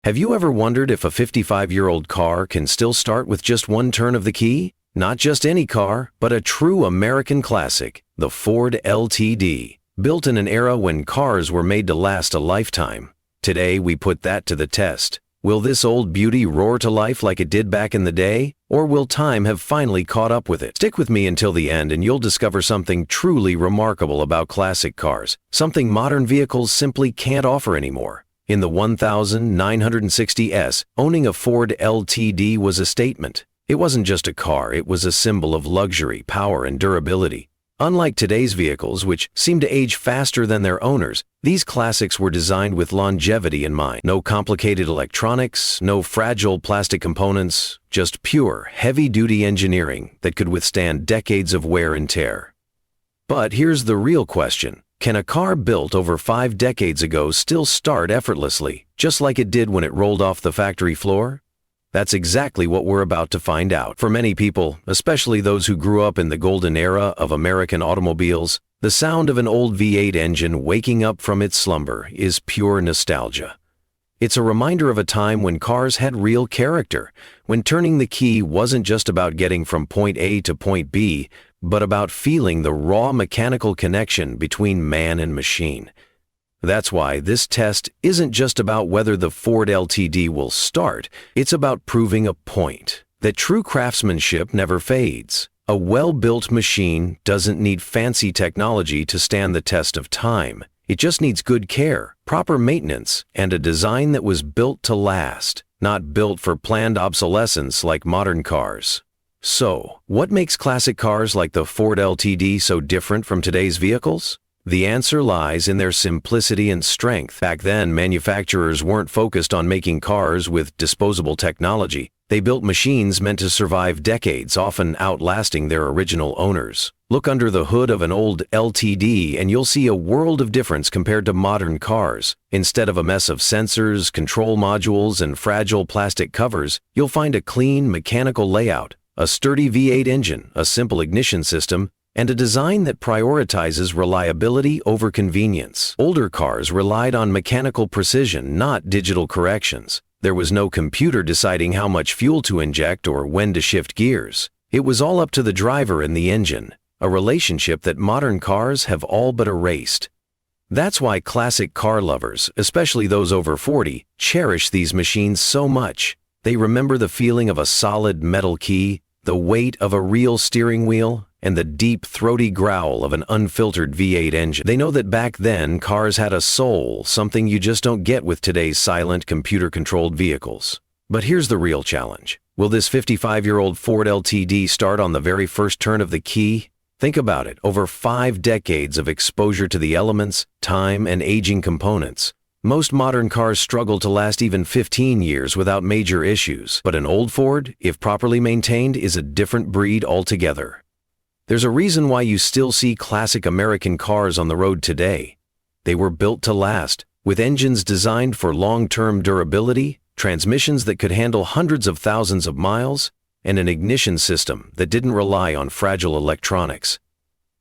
Have you ever wondered if a 55-year-old car can still start with just one turn of the key? Not just any car, but a true American classic, the Ford LTD, built in an era when cars were made to last a lifetime. Today, we put that to the test. Will this old beauty roar to life like it did back in the day? Or will time have finally caught up with it? Stick with me until the end and you'll discover something truly remarkable about classic cars, something modern vehicles simply can't offer anymore. In the 1960s, owning a Ford LTD was a statement. It wasn't just a car, it was a symbol of luxury, power, and durability. Unlike today's vehicles, which seem to age faster than their owners, these classics were designed with longevity in mind. No complicated electronics, no fragile plastic components, just pure, heavy-duty engineering that could withstand decades of wear and tear. But here's the real question. Can a car built over 5 decades ago still start effortlessly, just like it did when it rolled off the factory floor? That's exactly what we're about to find out. For many people, especially those who grew up in the golden era of American automobiles, the sound of an old V8 engine waking up from its slumber is pure nostalgia. It's a reminder of a time when cars had real character, when turning the key wasn't just about getting from point A to point B, but about feeling the raw mechanical connection between man and machine. That's why this test isn't just about whether the Ford LTD will start, it's about proving a point, that true craftsmanship never fades. A well-built machine doesn't need fancy technology to stand the test of time. It just needs good care, proper maintenance, and a design that was built to last, not built for planned obsolescence like modern cars. So, what makes classic cars like the Ford LTD so different from today's vehicles? The answer lies in their simplicity and strength. Back then, manufacturers weren't focused on making cars with disposable technology. They built machines meant to survive decades, often outlasting their original owners. Look under the hood of an old LTD and you'll see a world of difference compared to modern cars. Instead of a mess of sensors, control modules, and fragile plastic covers, you'll find a clean, mechanical layout, a sturdy V8 engine, a simple ignition system, and a design that prioritizes reliability over convenience. Older cars relied on mechanical precision, not digital corrections. There was no computer deciding how much fuel to inject or when to shift gears. It was all up to the driver and the engine, a relationship that modern cars have all but erased. That's why classic car lovers, especially those over 40, cherish these machines so much. They remember the feeling of a solid metal key, the weight of a real steering wheel, and the deep, throaty growl of an unfiltered V8 engine. They know that back then, cars had a soul, something you just don't get with today's silent, computer-controlled vehicles. But here's the real challenge. Will this 55-year-old Ford LTD start on the very first turn of the key? Think about it, over 5 decades of exposure to the elements, time, and aging components. Most modern cars struggle to last even 15 years without major issues. But an old Ford, if properly maintained, is a different breed altogether. There's a reason why you still see classic American cars on the road today. They were built to last, with engines designed for long-term durability, transmissions that could handle hundreds of thousands of miles, and an ignition system that didn't rely on fragile electronics.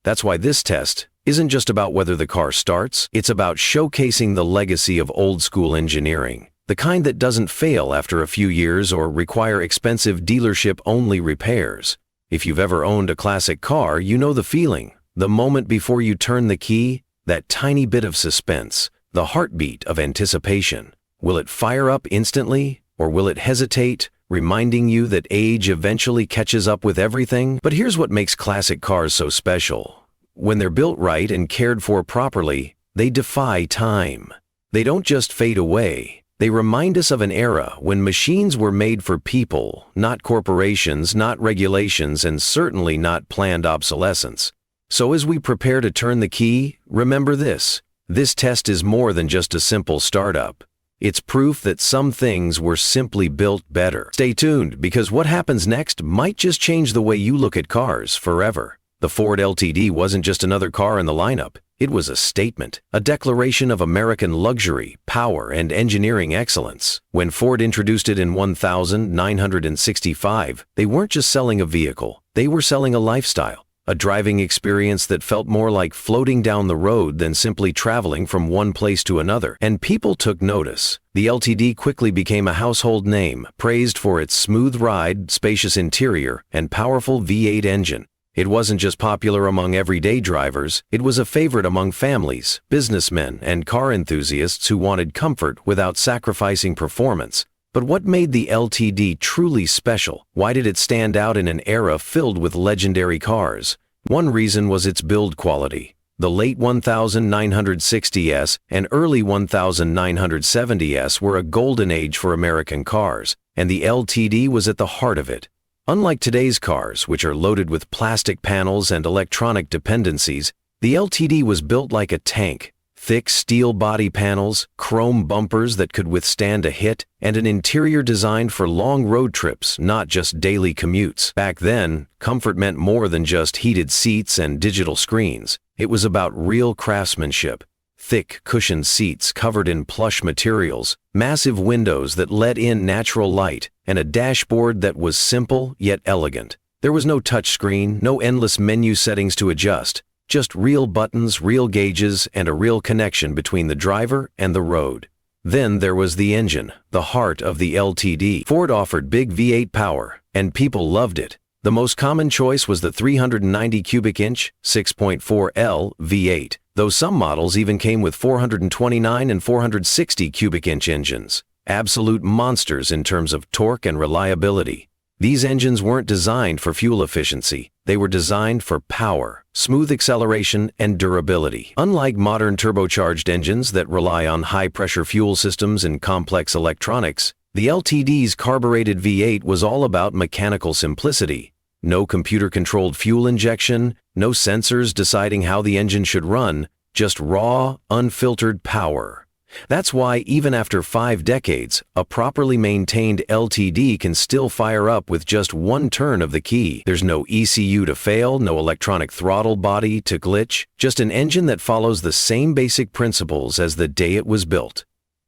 That's why this test isn't just about whether the car starts, it's about showcasing the legacy of old-school engineering, the kind that doesn't fail after a few years or require expensive dealership-only repairs. If you've ever owned a classic car, you know the feeling. The moment before you turn the key, that tiny bit of suspense, the heartbeat of anticipation. Will it fire up instantly, or will it hesitate, reminding you that age eventually catches up with everything? But here's what makes classic cars so special. When they're built right and cared for properly, they defy time. They don't just fade away. They remind us of an era when machines were made for people, not corporations, not regulations, and certainly not planned obsolescence. So as we prepare to turn the key, remember this. This test is more than just a simple startup. It's proof that some things were simply built better. Stay tuned, because what happens next might just change the way you look at cars forever. The Ford LTD wasn't just another car in the lineup. It was a statement, a declaration of American luxury, power, and engineering excellence. When Ford introduced it in 1965, they weren't just selling a vehicle. They were selling a lifestyle, a driving experience that felt more like floating down the road than simply traveling from one place to another. And people took notice. The LTD quickly became a household name, praised for its smooth ride, spacious interior, and powerful V8 engine. It wasn't just popular among everyday drivers, it was a favorite among families, businessmen, and car enthusiasts who wanted comfort without sacrificing performance. But what made the LTD truly special? Why did it stand out in an era filled with legendary cars? One reason was its build quality. The late 1960s and early 1970s were a golden age for American cars, and the LTD was at the heart of it. Unlike today's cars, which are loaded with plastic panels and electronic dependencies, the LTD was built like a tank. Thick steel body panels, chrome bumpers that could withstand a hit, and an interior designed for long road trips, not just daily commutes. Back then, comfort meant more than just heated seats and digital screens. It was about real craftsmanship. Thick, cushioned seats covered in plush materials, massive windows that let in natural light, and a dashboard that was simple yet elegant. There was no touchscreen, no endless menu settings to adjust, just real buttons, real gauges, and a real connection between the driver and the road. Then there was the engine, the heart of the LTD. Ford offered big V8 power, and people loved it. The most common choice was the 390 cubic inch, 6.4L V8, though some models even came with 429 and 460 cubic inch engines. Absolute monsters in terms of torque and reliability. These engines weren't designed for fuel efficiency, they were designed for power, smooth acceleration, and durability. Unlike modern turbocharged engines that rely on high-pressure fuel systems and complex electronics, the LTD's carbureted V8 was all about mechanical simplicity. No computer-controlled fuel injection, no sensors deciding how the engine should run, just raw, unfiltered power. That's why, even after 5 decades, a properly maintained LTD can still fire up with just one turn of the key. There's no ECU to fail, no electronic throttle body to glitch, just an engine that follows the same basic principles as the day it was built.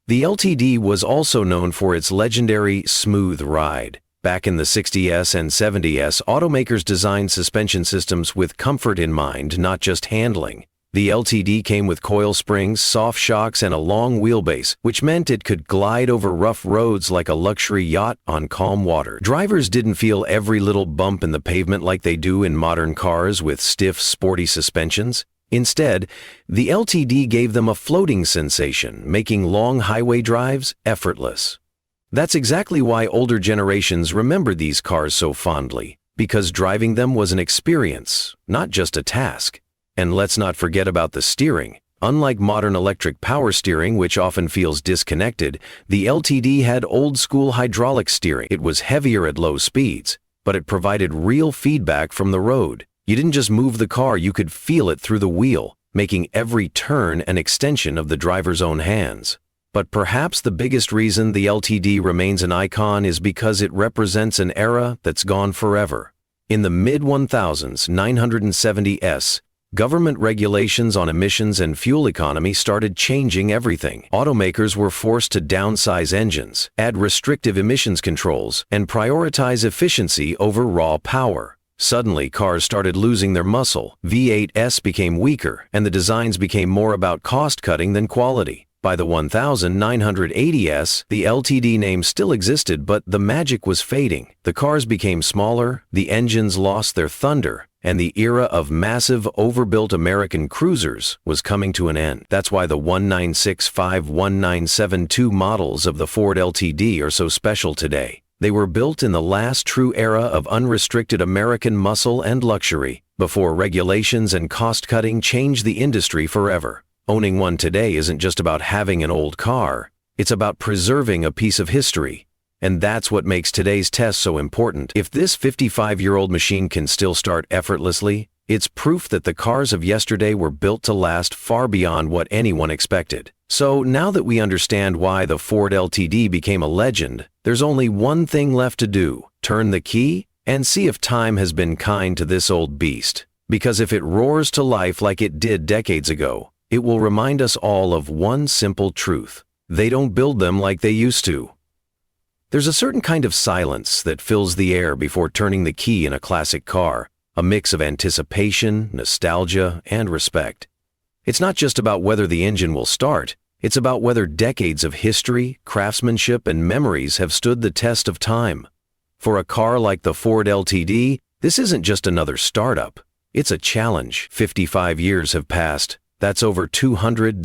The LTD was also known for its legendary smooth ride. Back in the 60s and 70s, automakers designed suspension systems with comfort in mind, not just handling. The LTD came with coil springs, soft shocks, and a long wheelbase, which meant it could glide over rough roads like a luxury yacht on calm water. Drivers didn't feel every little bump in the pavement like they do in modern cars with stiff, sporty suspensions. Instead, the LTD gave them a floating sensation, making long highway drives effortless. That's exactly why older generations remember these cars so fondly, because driving them was an experience, not just a task. And let's not forget about the steering. Unlike modern electric power steering, which often feels disconnected, the LTD had old-school hydraulic steering. It was heavier at low speeds, but it provided real feedback from the road. You didn't just move the car, you could feel it through the wheel, making every turn an extension of the driver's own hands. But perhaps the biggest reason the LTD remains an icon is because it represents an era that's gone forever. In the mid-1000s, 970s, government regulations on emissions and fuel economy started changing everything. Automakers were forced to downsize engines, add restrictive emissions controls, and prioritize efficiency over raw power. Suddenly, cars started losing their muscle, V8s became weaker, and the designs became more about cost-cutting than quality. By the 1980s, the LTD name still existed, but the magic was fading. The cars became smaller, the engines lost their thunder, and the era of massive, overbuilt American cruisers was coming to an end. That's why the 1965, 1972 models of the Ford LTD are so special today. They were built in the last true era of unrestricted American muscle and luxury, before regulations and cost-cutting changed the industry forever. Owning one today isn't just about having an old car, it's about preserving a piece of history. And that's what makes today's test so important. If this 55-year-old machine can still start effortlessly, it's proof that the cars of yesterday were built to last far beyond what anyone expected. So now that we understand why the Ford LTD became a legend, there's only one thing left to do: turn the key and see if time has been kind to this old beast. Because if it roars to life like it did decades ago, it will remind us all of one simple truth: they don't build them like they used to. There's a certain kind of silence that fills the air before turning the key in a classic car. a mix of anticipation, nostalgia, and respect. It's not just about whether the engine will start, it's about whether decades of history, craftsmanship, and memories have stood the test of time. For a car like the Ford LTD, this isn't just another startup. It's a challenge. 55 years have passed. That's over 200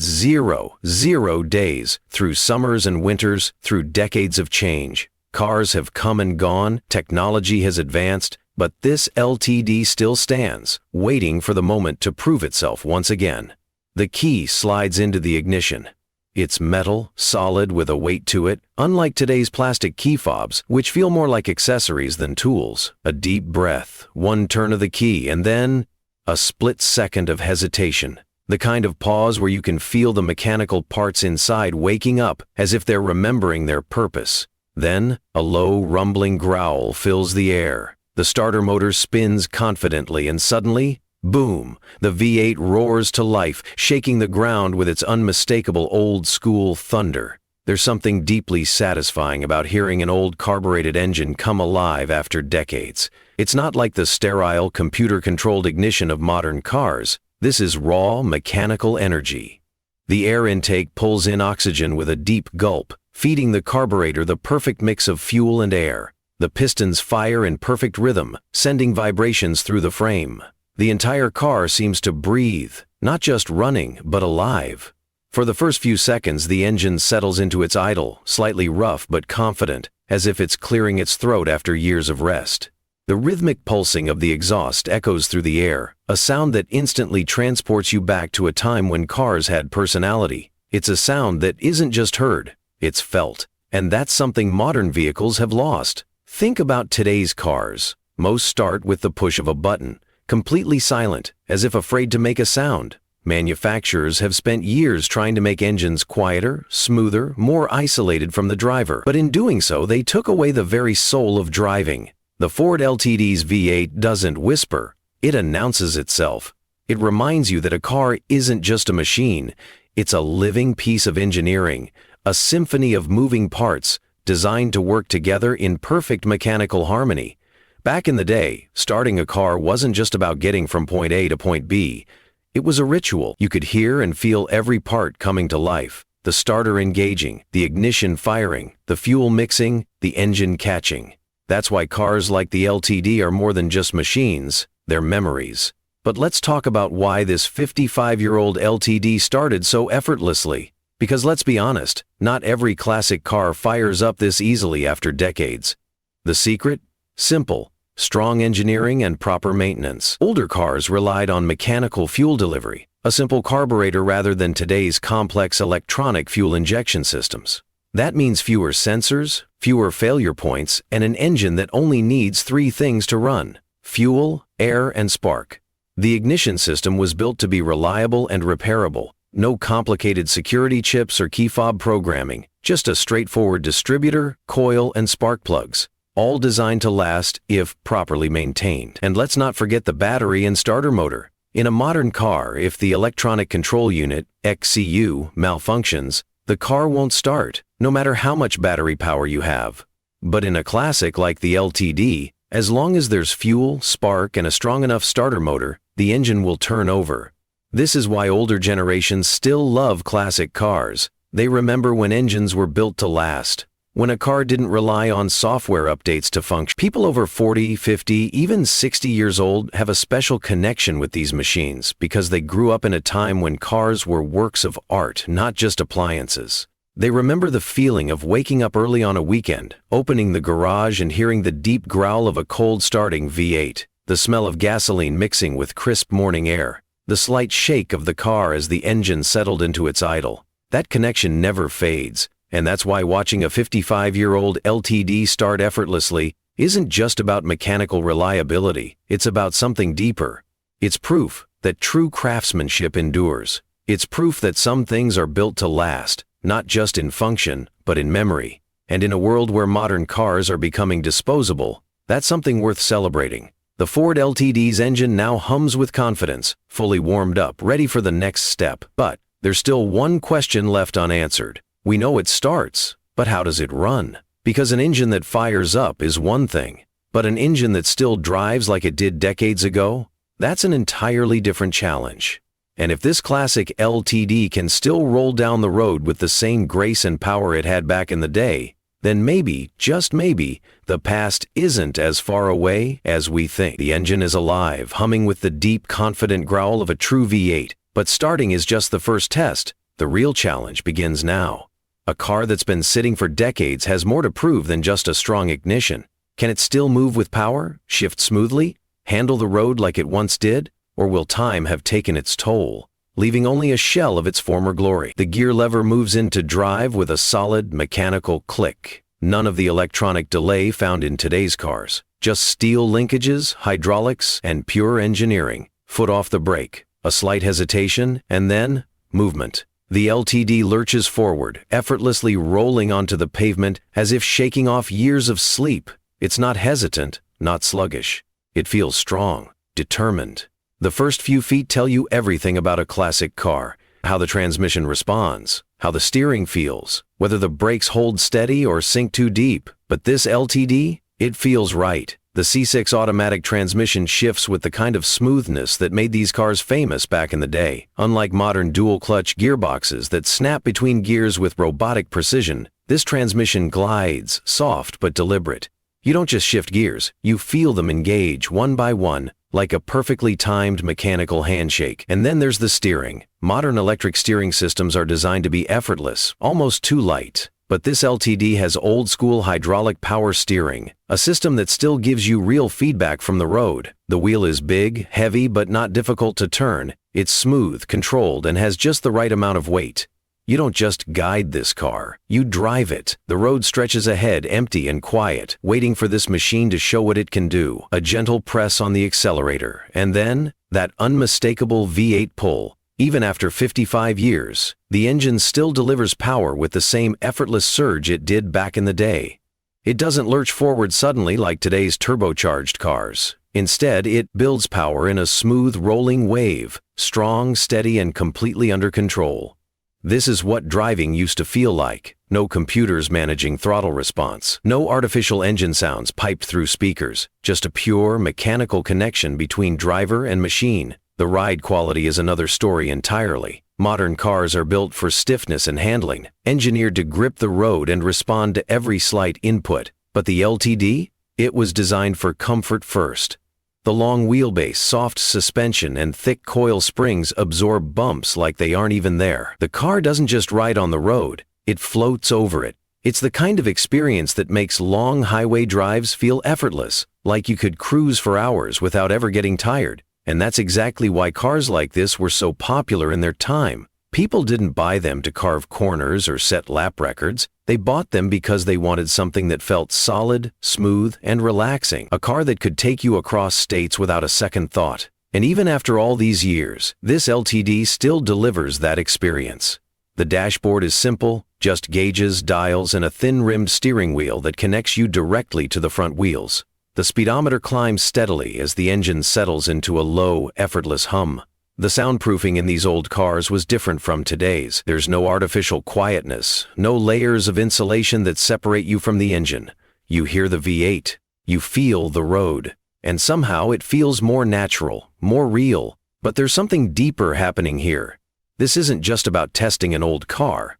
days, through summers and winters, through decades of change. Cars have come and gone, technology has advanced, but this LTD still stands, waiting for the moment to prove itself once again. The key slides into the ignition. It's metal, solid with a weight to it, unlike today's plastic key fobs, which feel more like accessories than tools. A deep breath, one turn of the key, and then a split second of hesitation. The kind of pause where you can feel the mechanical parts inside waking up as if they're remembering their purpose. Then, a low, rumbling growl fills the air. The starter motor spins confidently, and suddenly, boom, the V8 roars to life, shaking the ground with its unmistakable old-school thunder. There's something deeply satisfying about hearing an old carbureted engine come alive after decades. It's not like the sterile, computer-controlled ignition of modern cars. This is raw, mechanical energy. The air intake pulls in oxygen with a deep gulp, feeding the carburetor the perfect mix of fuel and air. The pistons fire in perfect rhythm, sending vibrations through the frame. The entire car seems to breathe, not just running, but alive. For the first few seconds, the engine settles into its idle, slightly rough but confident, as if it's clearing its throat after years of rest. The rhythmic pulsing of the exhaust echoes through the air, a sound that instantly transports you back to a time when cars had personality. It's a sound that isn't just heard, it's felt. And that's something modern vehicles have lost. Think about today's cars. Most start with the push of a button, completely silent, as if afraid to make a sound. Manufacturers have spent years trying to make engines quieter, smoother, more isolated from the driver. But in doing so, they took away the very soul of driving. The Ford LTD's V8 doesn't whisper, it announces itself. It reminds you that a car isn't just a machine, it's a living piece of engineering, a symphony of moving parts designed to work together in perfect mechanical harmony. Back in the day, starting a car wasn't just about getting from point A to point B. It was a ritual. You could hear and feel every part coming to life. The starter engaging, the ignition firing, the fuel mixing, the engine catching. That's why cars like the LTD are more than just machines, they're memories. But let's talk about why this 55-year-old LTD started so effortlessly. Because let's be honest, not every classic car fires up this easily after decades. The secret? Simple. Strong engineering and proper maintenance. Older cars relied on mechanical fuel delivery, a simple carburetor rather than today's complex electronic fuel injection systems. That means fewer sensors, fewer failure points, and an engine that only needs three things to run: fuel, air, and spark. The ignition system was built to be reliable and repairable. No complicated security chips or key fob programming, just a straightforward distributor, coil, and spark plugs, all designed to last if properly maintained. And let's not forget the battery and starter motor. In a modern car, if the electronic control unit, ECU, malfunctions, the car won't start, no matter how much battery power you have. But in a classic like the LTD, as long as there's fuel, spark, and a strong enough starter motor, the engine will turn over. This is why older generations still love classic cars. They remember when engines were built to last, when a car didn't rely on software updates to function. People over 40, 50, even 60 years old have a special connection with these machines because they grew up in a time when cars were works of art, not just appliances. They remember the feeling of waking up early on a weekend, opening the garage and hearing the deep growl of a cold-starting V8, the smell of gasoline mixing with crisp morning air, the slight shake of the car as the engine settled into its idle. That connection never fades, and that's why watching a 55-year-old LTD start effortlessly isn't just about mechanical reliability, it's about something deeper. It's proof that true craftsmanship endures. It's proof that some things are built to last, not just in function, but in memory. And in a world where modern cars are becoming disposable, that's something worth celebrating. The Ford LTD's engine now hums with confidence, fully warmed up, ready for the next step. But there's still one question left unanswered. We know it starts, but how does it run? Because an engine that fires up is one thing, But an engine that still drives like it did decades ago? That's an entirely different challenge. And if this classic LTD can still roll down the road with the same grace and power it had back in the day, then maybe, just maybe, the past isn't as far away as we think. The engine is alive, humming with the deep, confident growl of a true V8. But starting is just the first test. The real challenge begins now. A car that's been sitting for decades has more to prove than just a strong ignition. Can it still move with power, shift smoothly, handle the road like it once did? Or will time have taken its toll, leaving only a shell of its former glory? The gear lever moves into drive with a solid mechanical click. None of the electronic delay found in today's cars. Just steel linkages, hydraulics, and pure engineering. Foot off the brake, a slight hesitation, and then movement. The LTD lurches forward, effortlessly rolling onto the pavement as if shaking off years of sleep. It's not hesitant, not sluggish. It feels strong, determined. The first few feet tell you everything about a classic car, how the transmission responds, how the steering feels, whether the brakes hold steady or sink too deep. But this LTD, it feels right. The C6 automatic transmission shifts with the kind of smoothness that made these cars famous back in the day. Unlike modern dual-clutch gearboxes that snap between gears with robotic precision, this transmission glides, soft but deliberate. You don't just shift gears, you feel them engage one by one, like a perfectly timed mechanical handshake. And then there's the steering. Modern electric steering systems are designed to be effortless, almost too light. But this LTD has old-school hydraulic power steering, a system that still gives you real feedback from the road. The wheel is big, heavy, but not difficult to turn. It's smooth, controlled, and has just the right amount of weight. You don't just guide this car, you drive it. The road stretches ahead, empty and quiet, waiting for this machine to show what it can do. A gentle press on the accelerator, and then that unmistakable V8 pull. Even after 55 years, the engine still delivers power with the same effortless surge it did back in the day. It doesn't lurch forward suddenly like today's turbocharged cars. Instead, it builds power in a smooth rolling wave, strong, steady, and completely under control. This is what driving used to feel like. No computers managing throttle response. No artificial engine sounds piped through speakers. Just a pure mechanical connection between driver and machine. The ride quality is another story entirely. Modern cars are built for stiffness and handling, engineered to grip the road and respond to every slight input. But the LTD? It was designed for comfort first. The long wheelbase, soft suspension, and thick coil springs absorb bumps like they aren't even there. The car doesn't just ride on the road, it floats over it. It's the kind of experience that makes long highway drives feel effortless, like you could cruise for hours without ever getting tired. And that's exactly why cars like this were so popular in their time. People didn't buy them to carve corners or set lap records. They bought them because they wanted something that felt solid, smooth, and relaxing. A car that could take you across states without a second thought. And even after all these years, this LTD still delivers that experience. The dashboard is simple, just gauges, dials, and a thin-rimmed steering wheel that connects you directly to the front wheels. The speedometer climbs steadily as the engine settles into a low, effortless hum. The soundproofing in these old cars was different from today's. There's no artificial quietness, no layers of insulation that separate you from the engine. You hear the V8, you feel the road, and somehow it feels more natural, more real. But there's something deeper happening here. This isn't just about testing an old car.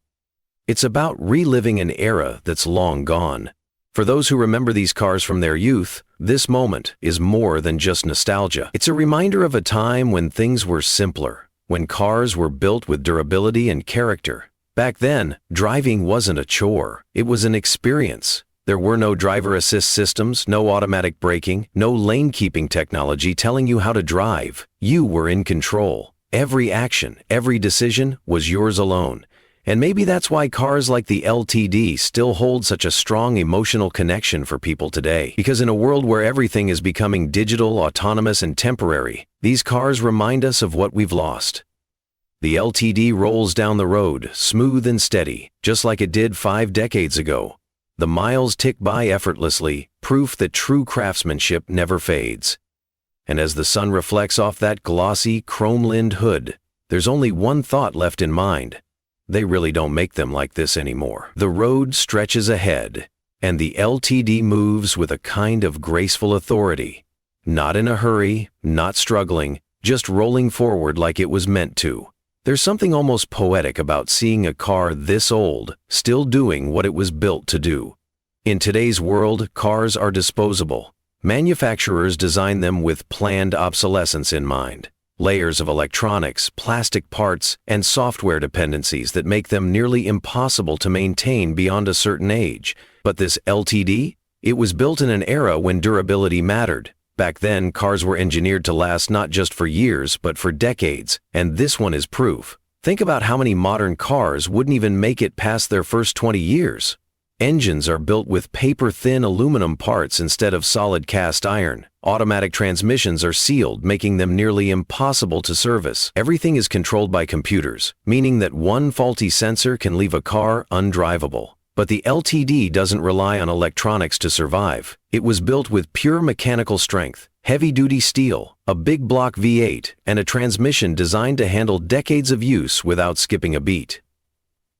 It's about reliving an era that's long gone. For those who remember these cars from their youth, this moment is more than just nostalgia. It's a reminder of a time when things were simpler, when cars were built with durability and character. Back then, driving wasn't a chore, it was an experience. There were no driver assist systems, no automatic braking, no lane-keeping technology telling you how to drive. You were in control. Every action, every decision was yours alone. And maybe that's why cars like the LTD still hold such a strong emotional connection for people today. Because in a world where everything is becoming digital, autonomous, and temporary, these cars remind us of what we've lost. The LTD rolls down the road, smooth and steady, just like it did 5 decades ago. The miles tick by effortlessly, proof that true craftsmanship never fades. And as the sun reflects off that glossy, chrome-linned hood, there's only one thought left in mind. They really don't make them like this anymore. The road stretches ahead, And the LTD moves with a kind of graceful authority. Not in a hurry, not struggling, just rolling forward like it was meant to. There's something almost poetic about seeing a car this old, still doing what it was built to do. In today's world, cars are disposable. Manufacturers design them with planned obsolescence in mind. Layers of electronics, plastic parts, and software dependencies that make them nearly impossible to maintain beyond a certain age. But this LTD? It was built in an era when durability mattered. Back then, cars were engineered to last not just for years, but for decades, and this one is proof. Think about how many modern cars wouldn't even make it past their first 20 years. Engines are built with paper-thin aluminum parts instead of solid cast iron. Automatic transmissions are sealed, making them nearly impossible to service. Everything is controlled by computers, meaning that one faulty sensor can leave a car undrivable. But the LTD doesn't rely on electronics to survive. It was built with pure mechanical strength, heavy-duty steel, a big block V8, and a transmission designed to handle decades of use without skipping a beat.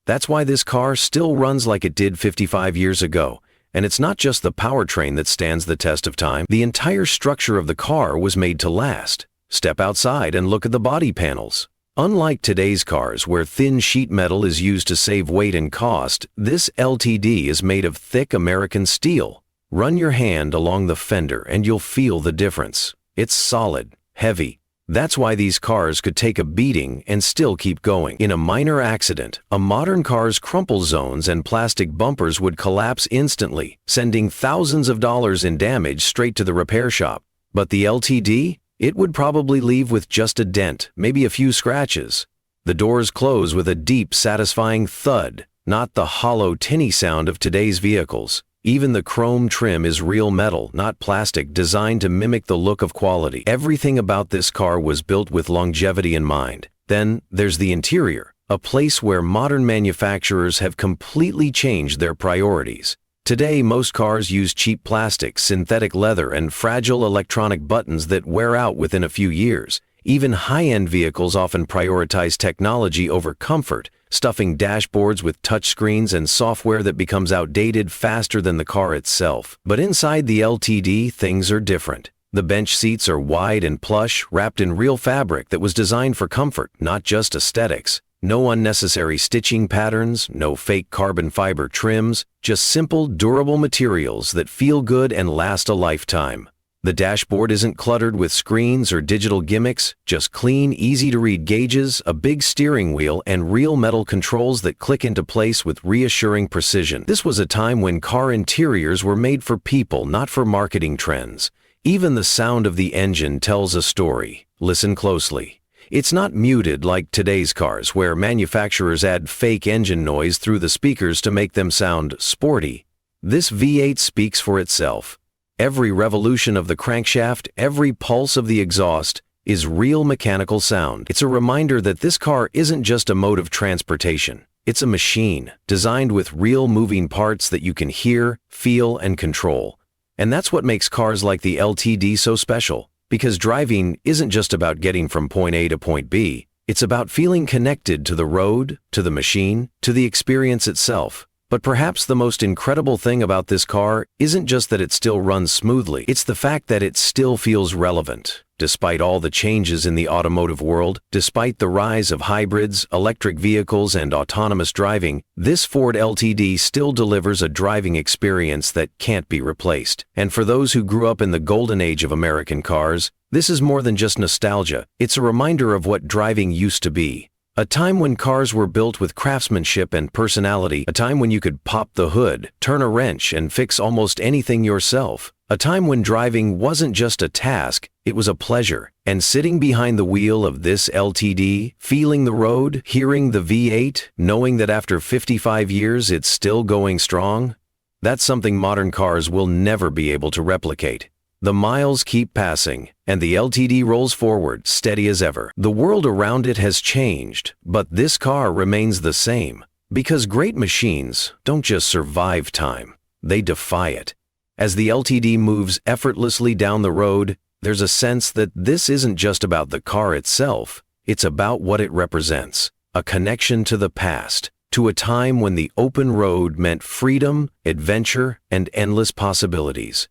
That's why this car still runs like it did 55 years ago. And it's not just the powertrain that stands the test of time. The entire structure of the car was made to last. Step outside and look at the body panels. Unlike today's cars, where thin sheet metal is used to save weight and cost, this LTD is made of thick American steel. Run your hand along the fender and you'll feel the difference. It's solid, heavy. That's why these cars could take a beating and still keep going. In a minor accident, a modern car's crumple zones and plastic bumpers would collapse instantly, sending thousands of dollars in damage straight to the repair shop. But the LTD? It would probably leave with just a dent, maybe a few scratches. The doors close with a deep, satisfying thud, not the hollow, tinny sound of today's vehicles. Even the chrome trim is real metal, not plastic, designed to mimic the look of quality. Everything about this car was built with longevity in mind. Then there's the interior, a place where modern manufacturers have completely changed their priorities. Today, most cars use cheap plastic, synthetic leather, and fragile electronic buttons that wear out within a few years. Even high-end vehicles often prioritize technology over comfort, stuffing dashboards with touchscreens and software that becomes outdated faster than the car itself. But inside the LTD, things are different. The bench seats are wide and plush, wrapped in real fabric that was designed for comfort, not just aesthetics. No unnecessary stitching patterns, no fake carbon fiber trims, just simple, durable materials that feel good and last a lifetime. The dashboard isn't cluttered with screens or digital gimmicks, just clean, easy-to-read gauges, a big steering wheel, and real metal controls that click into place with reassuring precision. This was a time when car interiors were made for people, not for marketing trends. Even the sound of the engine tells a story. Listen closely. It's not muted like today's cars, where manufacturers add fake engine noise through the speakers to make them sound sporty. This V8 speaks for itself. Every revolution of the crankshaft, every pulse of the exhaust, is real mechanical sound. It's a reminder that this car isn't just a mode of transportation. It's a machine, designed with real moving parts that you can hear, feel, and control. And that's what makes cars like the LTD so special. Because driving isn't just about getting from point A to point B. It's about feeling connected to the road, to the machine, to the experience itself. But perhaps the most incredible thing about this car isn't just that it still runs smoothly. It's the fact that it still feels relevant. Despite all the changes in the automotive world, despite the rise of hybrids, electric vehicles, and autonomous driving, this Ford LTD still delivers a driving experience that can't be replaced. And for those who grew up in the golden age of American cars, this is more than just nostalgia. It's a reminder of what driving used to be. A time when cars were built with craftsmanship and personality, a time when you could pop the hood, turn a wrench, and fix almost anything yourself. A time when driving wasn't just a task, it was a pleasure. And sitting behind the wheel of this LTD, feeling the road, hearing the V8, knowing that after 55 years it's still going strong, that's something modern cars will never be able to replicate. The miles keep passing, and the LTD rolls forward, steady as ever. The world around it has changed, but this car remains the same. Because great machines don't just survive time, they defy it. As the LTD moves effortlessly down the road, there's a sense that this isn't just about the car itself, it's about what it represents. A connection to the past, to a time when the open road meant freedom, adventure, and endless possibilities.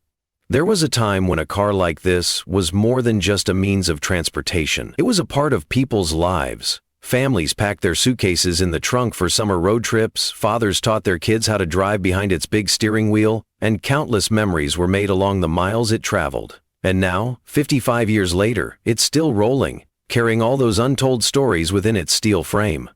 There was a time when a car like this was more than just a means of transportation. It was a part of people's lives. Families packed their suitcases in the trunk for summer road trips, fathers taught their kids how to drive behind its big steering wheel, and countless memories were made along the miles it traveled. And now, 55 years later, it's still rolling, carrying all those untold stories within its steel frame.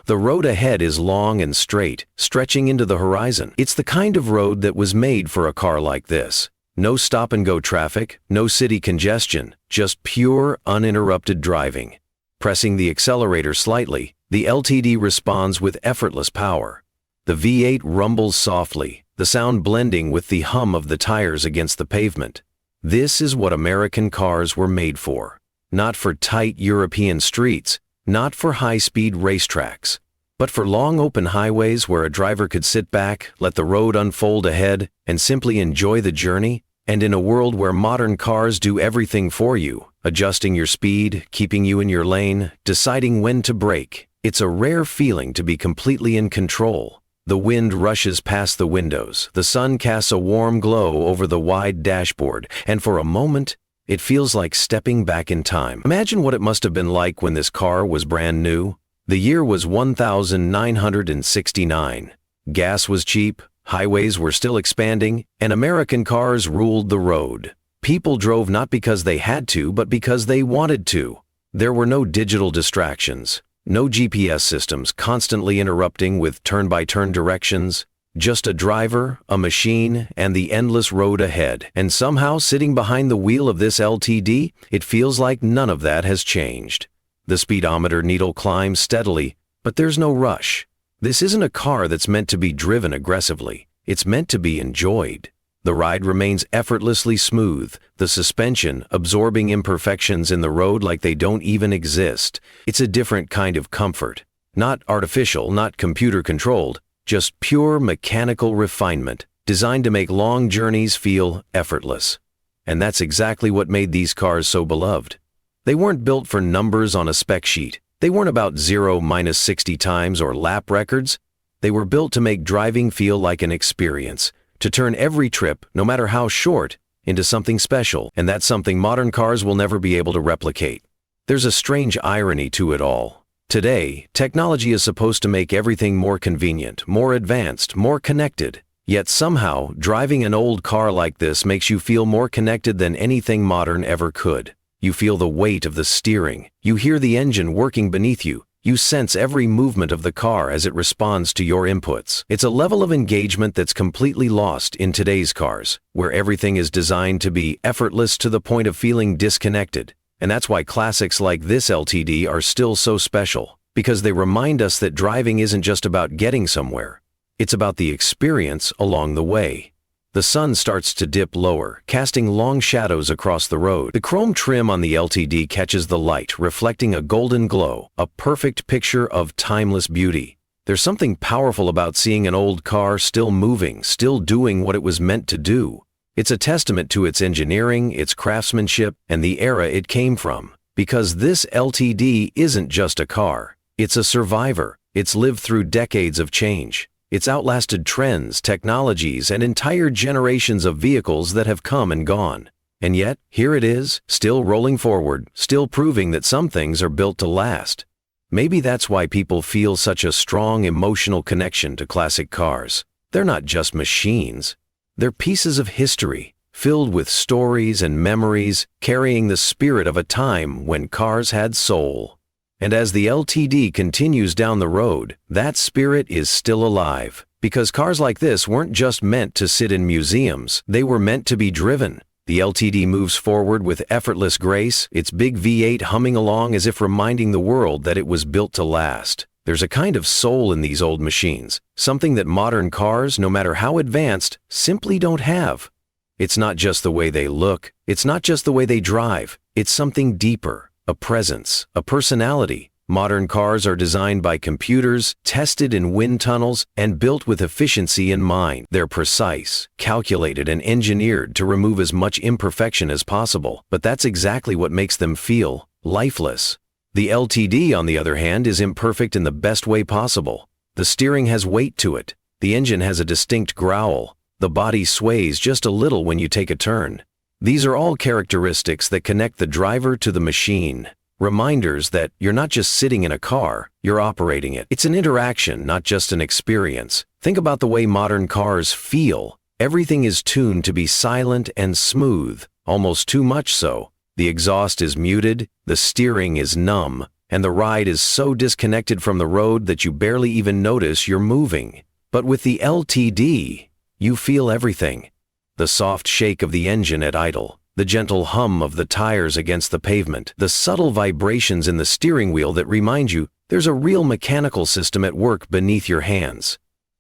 The road ahead is long and straight, stretching into the horizon. It's the kind of road that was made for a car like this. No stop-and-go traffic, no city congestion, just pure, uninterrupted driving. Pressing the accelerator slightly, the LTD responds with effortless power. The V8 rumbles softly, the sound blending with the hum of the tires against the pavement. This is what American cars were made for. Not for tight European streets, not for high-speed racetracks, but for long open highways where a driver could sit back, let the road unfold ahead, and simply enjoy the journey. And in a world where modern cars do everything for you, adjusting your speed, keeping you in your lane, deciding when to brake, it's a rare feeling to be completely in control. The wind rushes past the windows, the sun casts a warm glow over the wide dashboard, and for a moment, it feels like stepping back in time. Imagine what it must have been like when this car was brand new. The year was 1969. Gas was cheap, highways were still expanding, and American cars ruled the road. People drove not because they had to, but because they wanted to. There were no digital distractions, no GPS systems constantly interrupting with turn-by-turn directions. Just a driver, a machine, and the endless road ahead. And somehow, sitting behind the wheel of this LTD, it feels like none of that has changed. The speedometer needle climbs steadily, but there's no rush. This isn't a car that's meant to be driven aggressively. It's meant to be enjoyed. The ride remains effortlessly smooth, the suspension absorbing imperfections in the road like they don't even exist. It's a different kind of comfort. Not artificial, not computer-controlled, just pure mechanical refinement, designed to make long journeys feel effortless. And that's exactly what made these cars so beloved. They weren't built for numbers on a spec sheet. They weren't about 0-60 times or lap records. They were built to make driving feel like an experience, to turn every trip, no matter how short, into something special, and that's something modern cars will never be able to replicate. There's a strange irony to it all. Today, technology is supposed to make everything more convenient, more advanced, more connected. Yet somehow, driving an old car like this makes you feel more connected than anything modern ever could. You feel the weight of the steering. You hear the engine working beneath you. You sense every movement of the car as it responds to your inputs. It's a level of engagement that's completely lost in today's cars, where everything is designed to be effortless to the point of feeling disconnected. And that's why classics like this LTD are still so special, because they remind us that driving isn't just about getting somewhere. It's about the experience along the way. The sun starts to dip lower, casting long shadows across the road. The chrome trim on the LTD catches the light, reflecting a golden glow, a perfect picture of timeless beauty. There's something powerful about seeing an old car still moving, still doing what it was meant to do. It's a testament to its engineering, its craftsmanship, and the era it came from. Because this LTD isn't just a car. It's a survivor. It's lived through decades of change. It's outlasted trends, technologies, and entire generations of vehicles that have come and gone. And yet, here it is, still rolling forward, still proving that some things are built to last. Maybe that's why people feel such a strong emotional connection to classic cars. They're not just machines. They're pieces of history, filled with stories and memories, carrying the spirit of a time when cars had soul. And as the LTD continues down the road, that spirit is still alive. Because cars like this weren't just meant to sit in museums, they were meant to be driven. The LTD moves forward with effortless grace, its big V8 humming along as if reminding the world that it was built to last. There's a kind of soul in these old machines, something that modern cars, no matter how advanced, simply don't have. It's not just the way they look, it's not just the way they drive, it's something deeper. A presence, a personality. Modern cars are designed by computers, tested in wind tunnels, and built with efficiency in mind. They're precise, calculated, and engineered to remove as much imperfection as possible. But that's exactly what makes them feel lifeless. The LTD, on the other hand, is imperfect in the best way possible. The steering has weight to it. The engine has a distinct growl. The body sways just a little when you take a turn. These are all characteristics that connect the driver to the machine. Reminders that you're not just sitting in a car, you're operating it. It's an interaction, not just an experience. Think about the way modern cars feel. Everything is tuned to be silent and smooth, almost too much so. The exhaust is muted, the steering is numb, and the ride is so disconnected from the road that you barely even notice you're moving. But with the LTD, you feel everything. The soft shake of the engine at idle, the gentle hum of the tires against the pavement, the subtle vibrations in the steering wheel that remind you there's a real mechanical system at work beneath your hands.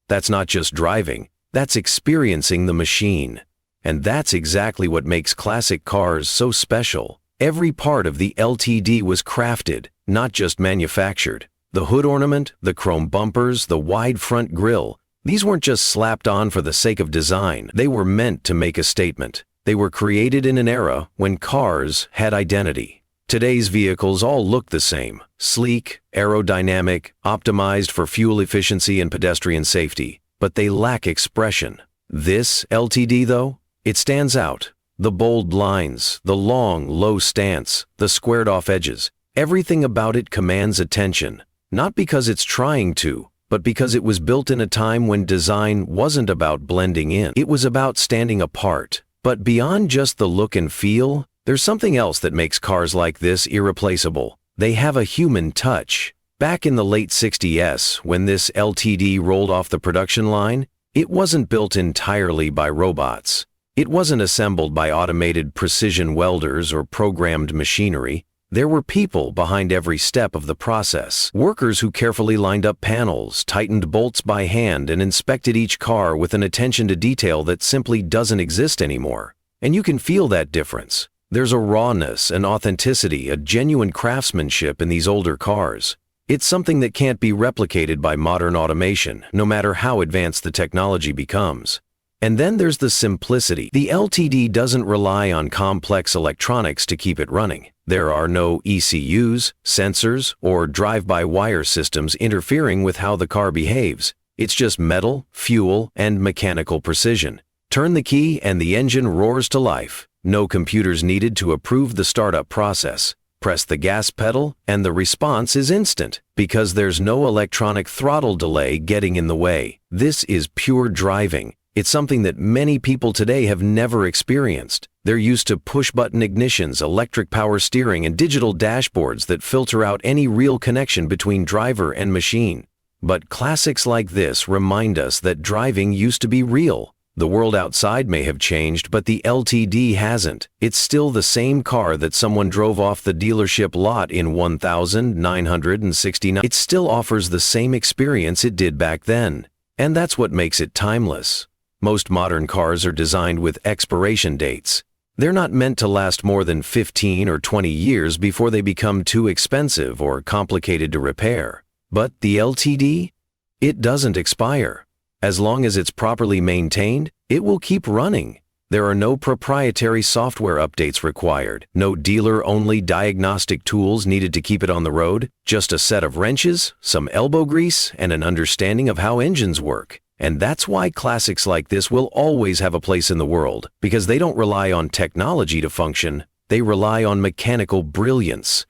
That's not just driving, that's experiencing the machine. And that's exactly what makes classic cars so special. Every part of the LTD was crafted, not just manufactured. The hood ornament, the chrome bumpers, the wide front grille, these weren't just slapped on for the sake of design. They were meant to make a statement. They were created in an era when cars had identity. Today's vehicles all look the same: sleek, aerodynamic, optimized for fuel efficiency and pedestrian safety, but they lack expression. This LTD, though, it stands out. The bold lines, the long, low stance, the squared-off edges, everything about it commands attention, not because it's trying to, but because it was built in a time when design wasn't about blending in. It was about standing apart. But beyond just the look and feel, there's something else that makes cars like this irreplaceable. They have a human touch. Back in the late 60s, when this LTD rolled off the production line, it wasn't built entirely by robots. It wasn't assembled by automated precision welders or programmed machinery. There were people behind every step of the process. Workers who carefully lined up panels, tightened bolts by hand, and inspected each car with an attention to detail that simply doesn't exist anymore. And you can feel that difference. There's a rawness, an authenticity, a genuine craftsmanship in these older cars. It's something that can't be replicated by modern automation, no matter how advanced the technology becomes. And then there's the simplicity. The LTD doesn't rely on complex electronics to keep it running. There are no ECUs, sensors, or drive-by-wire systems interfering with how the car behaves. It's just metal, fuel, and mechanical precision. Turn the key and the engine roars to life. No computers needed to approve the startup process. Press the gas pedal and the response is instant, because there's no electronic throttle delay getting in the way. This is pure driving. It's something that many people today have never experienced. They're used to push-button ignitions, electric power steering, and digital dashboards that filter out any real connection between driver and machine. But classics like this remind us that driving used to be real. The world outside may have changed, but the LTD hasn't. It's still the same car that someone drove off the dealership lot in 1969. It still offers the same experience it did back then. And that's what makes it timeless. Most modern cars are designed with expiration dates. They're not meant to last more than 15 or 20 years before they become too expensive or complicated to repair. But the LTD? It doesn't expire. As long as it's properly maintained, it will keep running. There are no proprietary software updates required, no dealer-only diagnostic tools needed to keep it on the road, just a set of wrenches, some elbow grease, and an understanding of how engines work. And that's why classics like this will always have a place in the world, because they don't rely on technology to function, they rely on mechanical brilliance.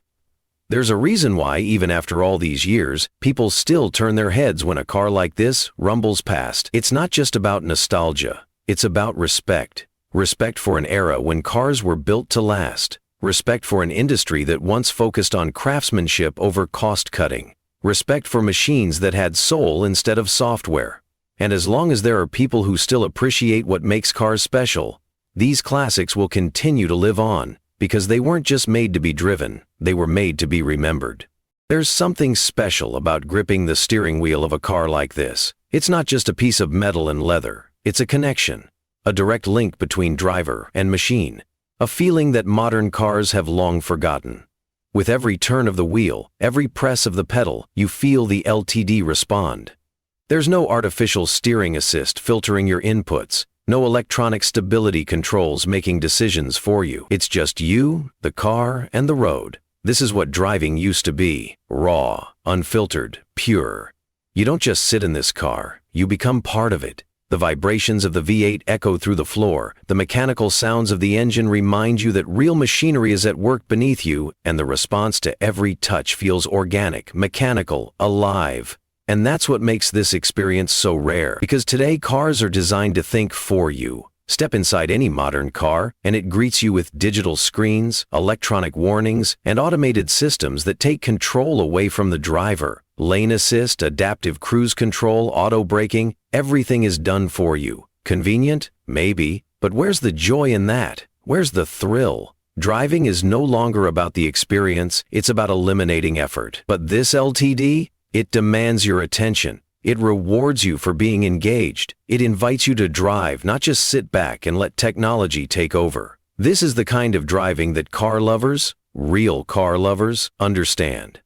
There's a reason why, even after all these years, people still turn their heads when a car like this rumbles past. It's not just about nostalgia, it's about respect. Respect for an era when cars were built to last. Respect for an industry that once focused on craftsmanship over cost-cutting. Respect for machines that had soul instead of software. And as long as there are people who still appreciate what makes cars special, these classics will continue to live on, because they weren't just made to be driven, they were made to be remembered. There's something special about gripping the steering wheel of a car like this. It's not just a piece of metal and leather, it's a connection, a direct link between driver and machine, a feeling that modern cars have long forgotten. With every turn of the wheel, every press of the pedal, you feel the LTD respond. There's no artificial steering assist filtering your inputs, no electronic stability controls making decisions for you. It's just you, the car, and the road. This is what driving used to be: raw, unfiltered, pure. You don't just sit in this car, you become part of it. The vibrations of the V8 echo through the floor, the mechanical sounds of the engine remind you that real machinery is at work beneath you, and the response to every touch feels organic, mechanical, alive. And that's what makes this experience so rare, because today cars are designed to think for you. Step inside any modern car, and it greets you with digital screens, electronic warnings, and automated systems that take control away from the driver. Lane assist, adaptive cruise control, auto braking, everything is done for you. Convenient? Maybe. But where's the joy in that? Where's the thrill? Driving is no longer about the experience, it's about eliminating effort. But this LTD? It demands your attention. It rewards you for being engaged. It invites you to drive, not just sit back and let technology take over. This is the kind of driving that car lovers, real car lovers, understand.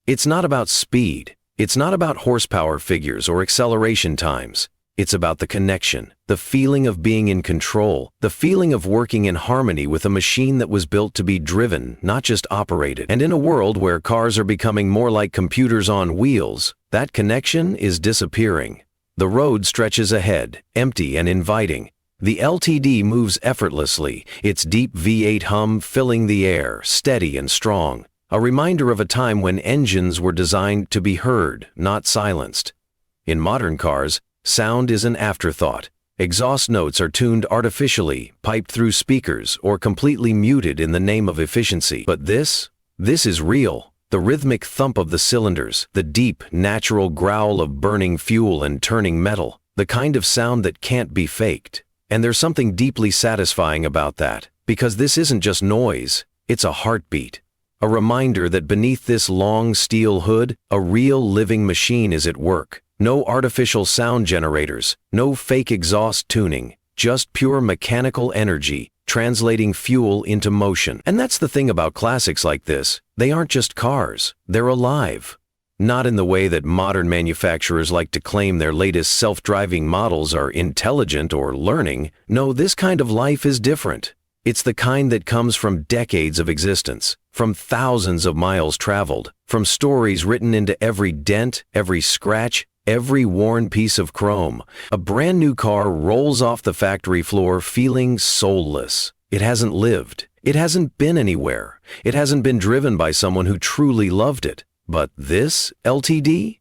It's not about speed. It's not about horsepower figures or acceleration times. It's about the connection, the feeling of being in control, the feeling of working in harmony with a machine that was built to be driven, not just operated. And in a world where cars are becoming more like computers on wheels, that connection is disappearing. The road stretches ahead, empty and inviting. The LTD moves effortlessly, its deep V8 hum filling the air, steady and strong. A reminder of a time when engines were designed to be heard, not silenced. In modern cars, sound is an afterthought. Exhaust notes are tuned artificially, piped through speakers, or completely muted in the name of efficiency. But this is real. The rhythmic thump of the cylinders, the deep, natural growl of burning fuel and turning metal, the kind of sound that can't be faked. And there's something deeply satisfying about that, because this isn't just noise, it's a heartbeat. A reminder that beneath this long steel hood, a real living machine is at work. No artificial sound generators, no fake exhaust tuning, just pure mechanical energy, translating fuel into motion. And that's the thing about classics like this. They aren't just cars, they're alive. Not in the way that modern manufacturers like to claim their latest self-driving models are intelligent or learning. No, this kind of life is different. It's the kind that comes from decades of existence, from thousands of miles traveled, from stories written into every dent, every scratch, every worn piece of chrome. A brand new car rolls off the factory floor feeling soulless. It hasn't lived. It hasn't been anywhere. It hasn't been driven by someone who truly loved it. But this LTD?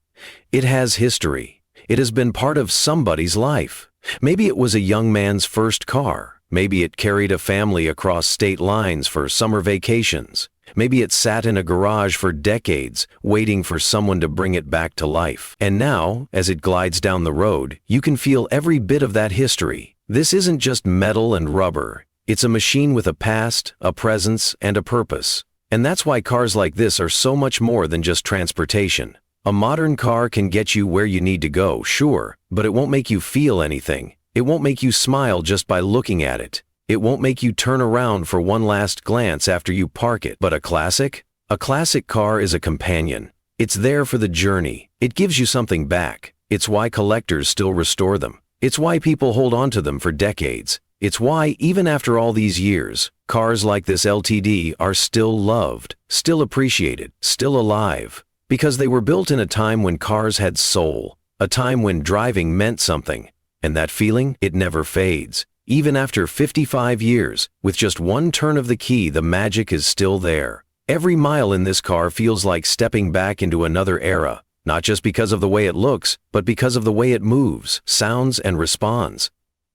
It has history. It has been part of somebody's life. Maybe it was a young man's first car. Maybe it carried a family across state lines for summer vacations. Maybe it sat in a garage for decades, waiting for someone to bring it back to life. And now, as it glides down the road, you can feel every bit of that history. This isn't just metal and rubber. It's a machine with a past, a presence, and a purpose. And that's why cars like this are so much more than just transportation. A modern car can get you where you need to go, sure, but it won't make you feel anything. It won't make you smile just by looking at it. It won't make you turn around for one last glance after you park it. But a classic? A classic car is a companion. It's there for the journey. It gives you something back. It's why collectors still restore them. It's why people hold on to them for decades. It's why, even after all these years, cars like this LTD are still loved, still appreciated, still alive. Because they were built in a time when cars had soul, a time when driving meant something. And that feeling, it never fades. Even after 55 years, with just one turn of the key, the magic is still there. Every mile in this car feels like stepping back into another era, not just because of the way it looks, but because of the way it moves, sounds, and responds.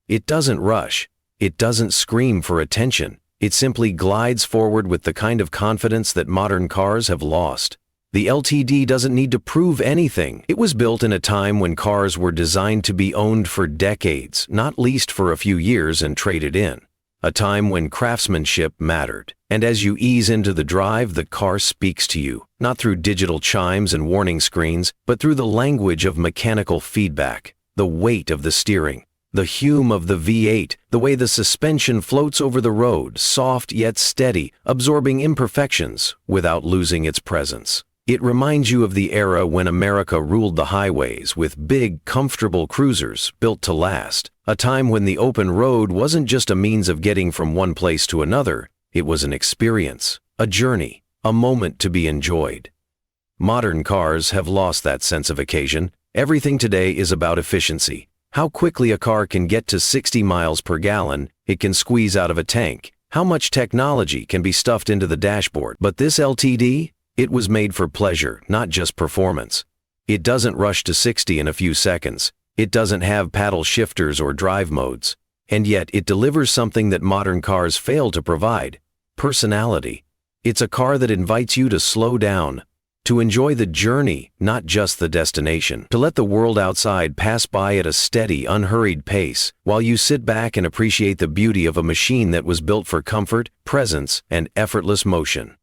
It doesn't rush. It doesn't scream for attention. It simply glides forward with the kind of confidence that modern cars have lost. The LTD doesn't need to prove anything. It was built in a time when cars were designed to be owned for decades, not leased for a few years and traded in. A time when craftsmanship mattered. And as you ease into the drive, the car speaks to you, not through digital chimes and warning screens, but through the language of mechanical feedback, the weight of the steering, the hum of the V8, the way the suspension floats over the road, soft yet steady, absorbing imperfections without losing its presence. It reminds you of the era when America ruled the highways with big, comfortable cruisers built to last. A time when the open road wasn't just a means of getting from one place to another, it was an experience, a journey, a moment to be enjoyed. Modern cars have lost that sense of occasion. Everything today is about efficiency. How quickly a car can get to 60 miles per gallon it can squeeze out of a tank. How much technology can be stuffed into the dashboard. But this LTD, it was made for pleasure, not just performance. It doesn't rush to 60 in a few seconds. It doesn't have paddle shifters or drive modes. And yet it delivers something that modern cars fail to provide: personality. It's a car that invites you to slow down, to enjoy the journey, not just the destination, to let the world outside pass by at a steady, unhurried pace, while you sit back and appreciate the beauty of a machine that was built for comfort, presence, and effortless motion.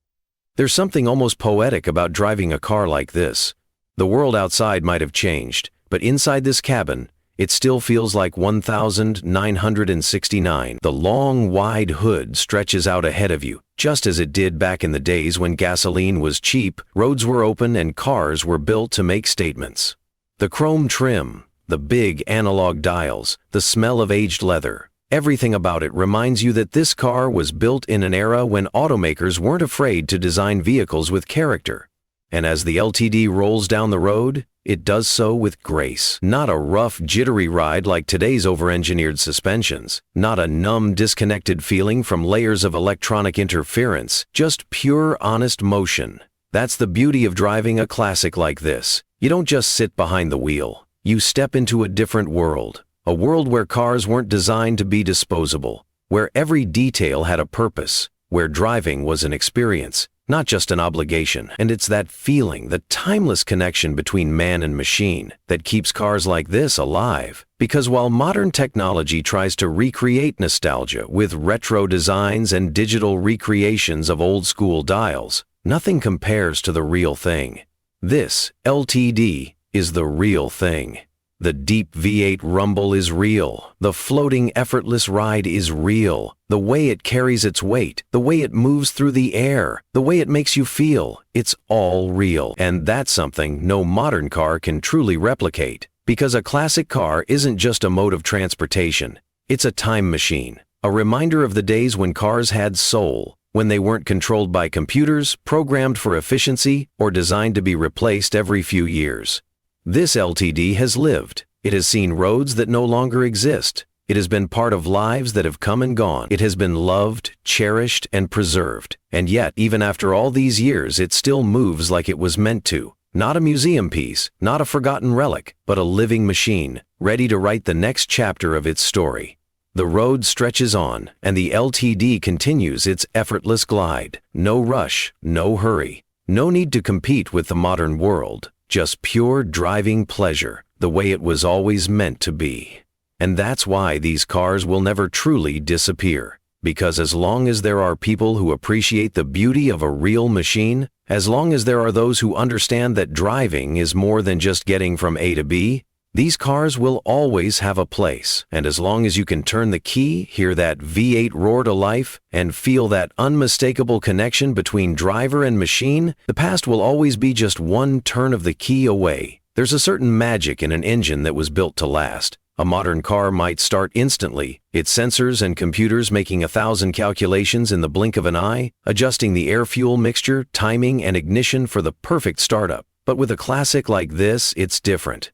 There's something almost poetic about driving a car like this. The world outside might have changed, but inside this cabin, it still feels like 1969. The long, wide hood stretches out ahead of you, just as it did back in the days when gasoline was cheap, roads were open, and cars were built to make statements. The chrome trim, the big analog dials, the smell of aged leather, everything about it reminds you that this car was built in an era when automakers weren't afraid to design vehicles with character. And as the LTD rolls down the road, it does so with grace. Not a rough, jittery ride like today's over-engineered suspensions. Not a numb, disconnected feeling from layers of electronic interference. Just pure, honest motion. That's the beauty of driving a classic like this. You don't just sit behind the wheel. You step into a different world. A world where cars weren't designed to be disposable. Where every detail had a purpose. Where driving was an experience, not just an obligation. And it's that feeling, the timeless connection between man and machine, that keeps cars like this alive. Because while modern technology tries to recreate nostalgia with retro designs and digital recreations of old-school dials, nothing compares to the real thing. This LTD is the real thing. The deep V8 rumble is real. The floating, effortless ride is real. The way it carries its weight, the way it moves through the air, the way it makes you feel, it's all real. And that's something no modern car can truly replicate. Because a classic car isn't just a mode of transportation. It's a time machine. A reminder of the days when cars had soul, when they weren't controlled by computers, programmed for efficiency, or designed to be replaced every few years. This LTD has lived. It has seen roads that no longer exist. It has been part of lives that have come and gone. It has been loved, cherished, and preserved. And yet, even after all these years, it still moves like it was meant to. Not a museum piece, not a forgotten relic, but a living machine, ready to write the next chapter of its story. The road stretches on, and the LTD continues its effortless glide. No rush, no hurry. No need to compete with the modern world. Just pure driving pleasure, the way it was always meant to be. And that's why these cars will never truly disappear. Because as long as there are people who appreciate the beauty of a real machine, as long as there are those who understand that driving is more than just getting from A to B, these cars will always have a place. And as long as you can turn the key, hear that V8 roar to life, and feel that unmistakable connection between driver and machine, the past will always be just one turn of the key away. There's a certain magic in an engine that was built to last. A modern car might start instantly, its sensors and computers making 1,000 calculations in the blink of an eye, adjusting the air-fuel mixture, timing, and ignition for the perfect startup. But with a classic like this, it's different.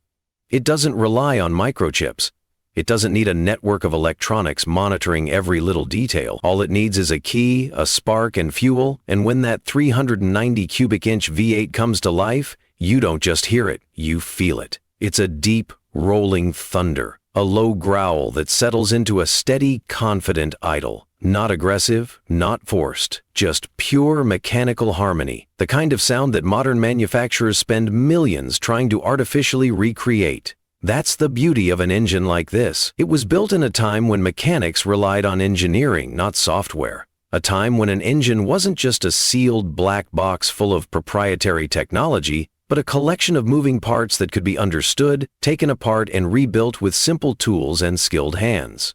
It doesn't rely on microchips. It doesn't need a network of electronics monitoring every little detail. All it needs is a key, a spark, and fuel, and when that 390 cubic inch V8 comes to life, you don't just hear it, you feel it. It's a deep, rolling thunder, a low growl that settles into a steady, confident idle. Not aggressive, not forced, just pure mechanical harmony, the kind of sound that modern manufacturers spend millions trying to artificially recreate. That's the beauty of an engine like this. It was built in a time when mechanics relied on engineering, not software. A time when an engine wasn't just a sealed black box full of proprietary technology, but a collection of moving parts that could be understood, taken apart, and rebuilt with simple tools and skilled hands.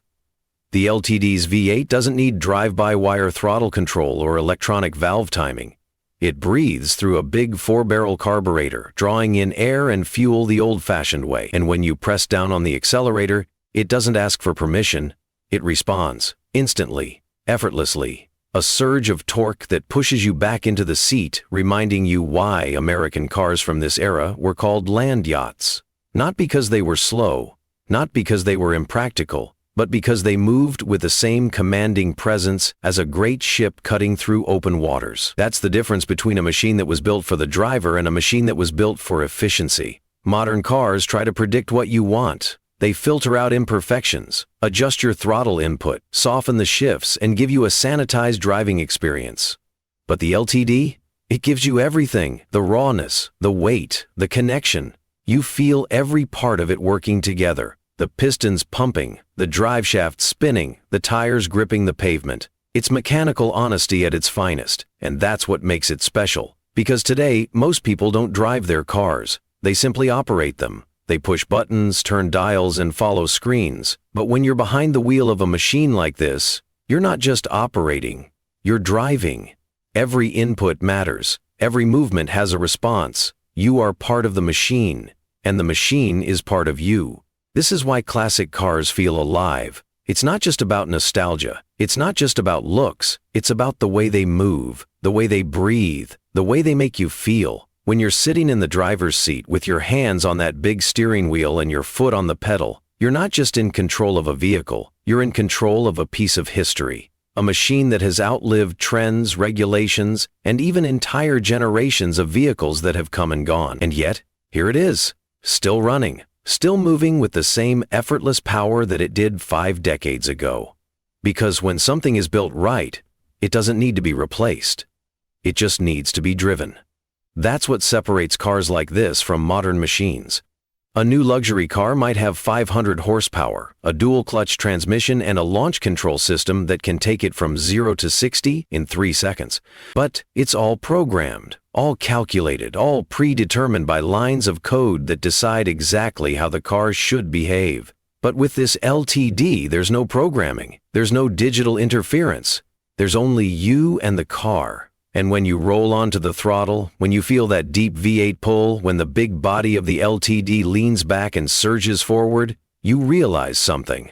The LTD's V8 doesn't need drive-by-wire throttle control or electronic valve timing. It breathes through a big 4-barrel carburetor, drawing in air and fuel the old-fashioned way. And when you press down on the accelerator, it doesn't ask for permission. It responds, instantly, effortlessly. A surge of torque that pushes you back into the seat, reminding you why American cars from this era were called land yachts. Not because they were slow, not because they were impractical, but because they moved with the same commanding presence as a great ship cutting through open waters. That's the difference between a machine that was built for the driver and a machine that was built for efficiency. Modern cars try to predict what you want. They filter out imperfections, adjust your throttle input, soften the shifts, and give you a sanitized driving experience. But the LTD? It gives you everything: the rawness, the weight, the connection. You feel every part of it working together. The pistons pumping, the driveshaft spinning, the tires gripping the pavement. It's mechanical honesty at its finest, and that's what makes it special. Because today, most people don't drive their cars. They simply operate them. They push buttons, turn dials, and follow screens. But when you're behind the wheel of a machine like this, you're not just operating, you're driving. Every input matters. Every movement has a response. You are part of the machine, and the machine is part of you. This is why classic cars feel alive. It's not just about nostalgia. It's not just about looks. It's about the way they move, the way they breathe, the way they make you feel. When you're sitting in the driver's seat with your hands on that big steering wheel and your foot on the pedal, you're not just in control of a vehicle, you're in control of a piece of history. A machine that has outlived trends, regulations, and even entire generations of vehicles that have come and gone. And yet, here it is, still running, still moving with the same effortless power that it did 5 decades ago. Because when something is built right, it doesn't need to be replaced. It just needs to be driven. That's what separates cars like this from modern machines. A new luxury car might have 500 horsepower, a dual-clutch transmission, and a launch control system that can take it from 0 to 60 in 3 seconds. But it's all programmed, all calculated, all predetermined by lines of code that decide exactly how the car should behave. But with this LTD, there's no programming. There's no digital interference. There's only you and the car. And when you roll onto the throttle, when you feel that deep V8 pull, when the big body of the LTD leans back and surges forward, you realize something.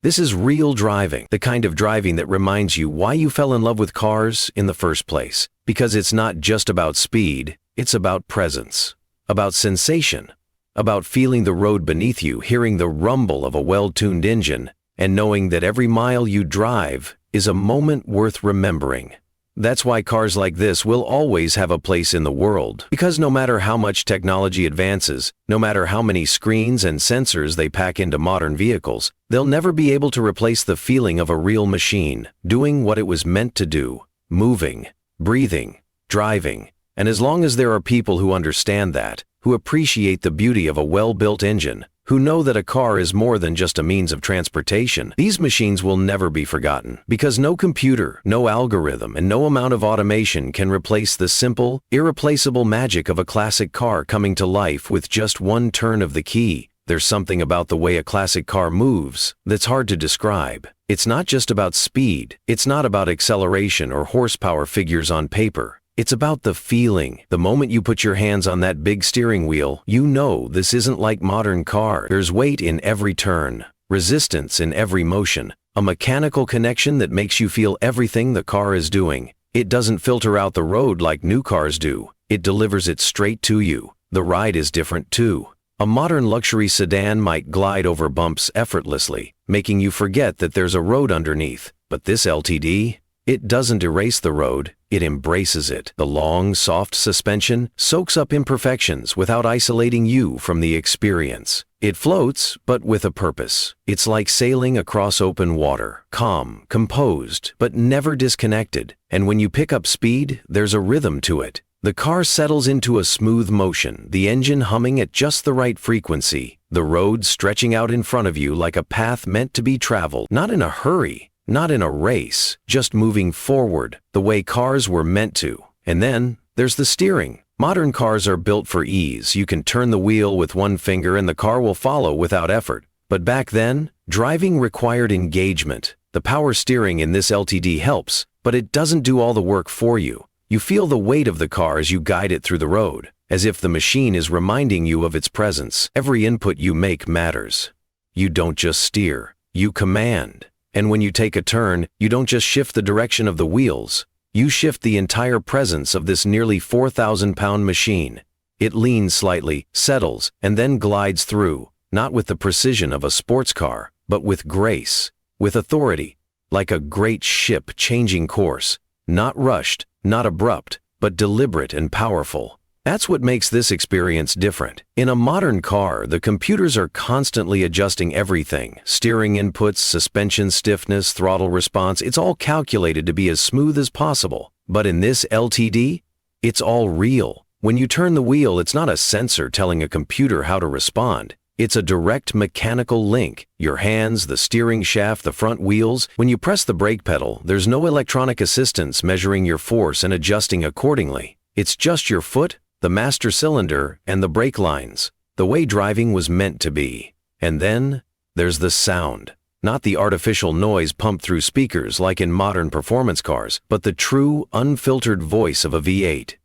This is real driving, the kind of driving that reminds you why you fell in love with cars in the first place. Because it's not just about speed, it's about presence, about sensation, about feeling the road beneath you, hearing the rumble of a well-tuned engine, and knowing that every mile you drive is a moment worth remembering. That's why cars like this will always have a place in the world. Because no matter how much technology advances, no matter how many screens and sensors they pack into modern vehicles, they'll never be able to replace the feeling of a real machine, doing what it was meant to do, moving, breathing, driving. And as long as there are people who understand that, who appreciate the beauty of a well-built engine, who know that a car is more than just a means of transportation, these machines will never be forgotten. Because no computer, no algorithm, and no amount of automation can replace the simple, irreplaceable magic of a classic car coming to life with just one turn of the key. There's something about the way a classic car moves that's hard to describe. It's not just about speed. It's not about acceleration or horsepower figures on paper. It's about the feeling. The moment you put your hands on that big steering wheel, you know this isn't like modern car. There's weight in every turn, resistance in every motion, a mechanical connection that makes you feel everything the car is doing. It doesn't filter out the road like new cars do. It delivers it straight to you. The ride is different too. A modern luxury sedan might glide over bumps effortlessly, making you forget that there's a road underneath. But this LTD? It doesn't erase the road, it embraces it. The long, soft suspension soaks up imperfections without isolating you from the experience. It floats, but with a purpose. It's like sailing across open water, calm, composed, but never disconnected. And when you pick up speed, there's a rhythm to it. The car settles into a smooth motion, the engine humming at just the right frequency, the road stretching out in front of you like a path meant to be traveled, not in a hurry. Not in a race, just moving forward, the way cars were meant to. And then, there's the steering. Modern cars are built for ease. You can turn the wheel with one finger and the car will follow without effort. But back then, driving required engagement. The power steering in this LTD helps, but it doesn't do all the work for you. You feel the weight of the car as you guide it through the road, as if the machine is reminding you of its presence. Every input you make matters. You don't just steer, you command. And when you take a turn, you don't just shift the direction of the wheels, you shift the entire presence of this nearly 4,000-pound machine. It leans slightly, settles, and then glides through, not with the precision of a sports car, but with grace, with authority, like a great ship changing course, not rushed, not abrupt, but deliberate and powerful. That's what makes this experience different. In a modern car, the computers are constantly adjusting everything. Steering inputs, suspension stiffness, throttle response, it's all calculated to be as smooth as possible. But in this LTD, it's all real. When you turn the wheel, it's not a sensor telling a computer how to respond. It's a direct mechanical link. Your hands, the steering shaft, the front wheels. When you press the brake pedal, there's no electronic assistance measuring your force and adjusting accordingly. It's just your foot, the master cylinder, and the brake lines, the way driving was meant to be. And then there's the sound. Not the artificial noise pumped through speakers like in modern performance cars, but the true, unfiltered voice of a V8.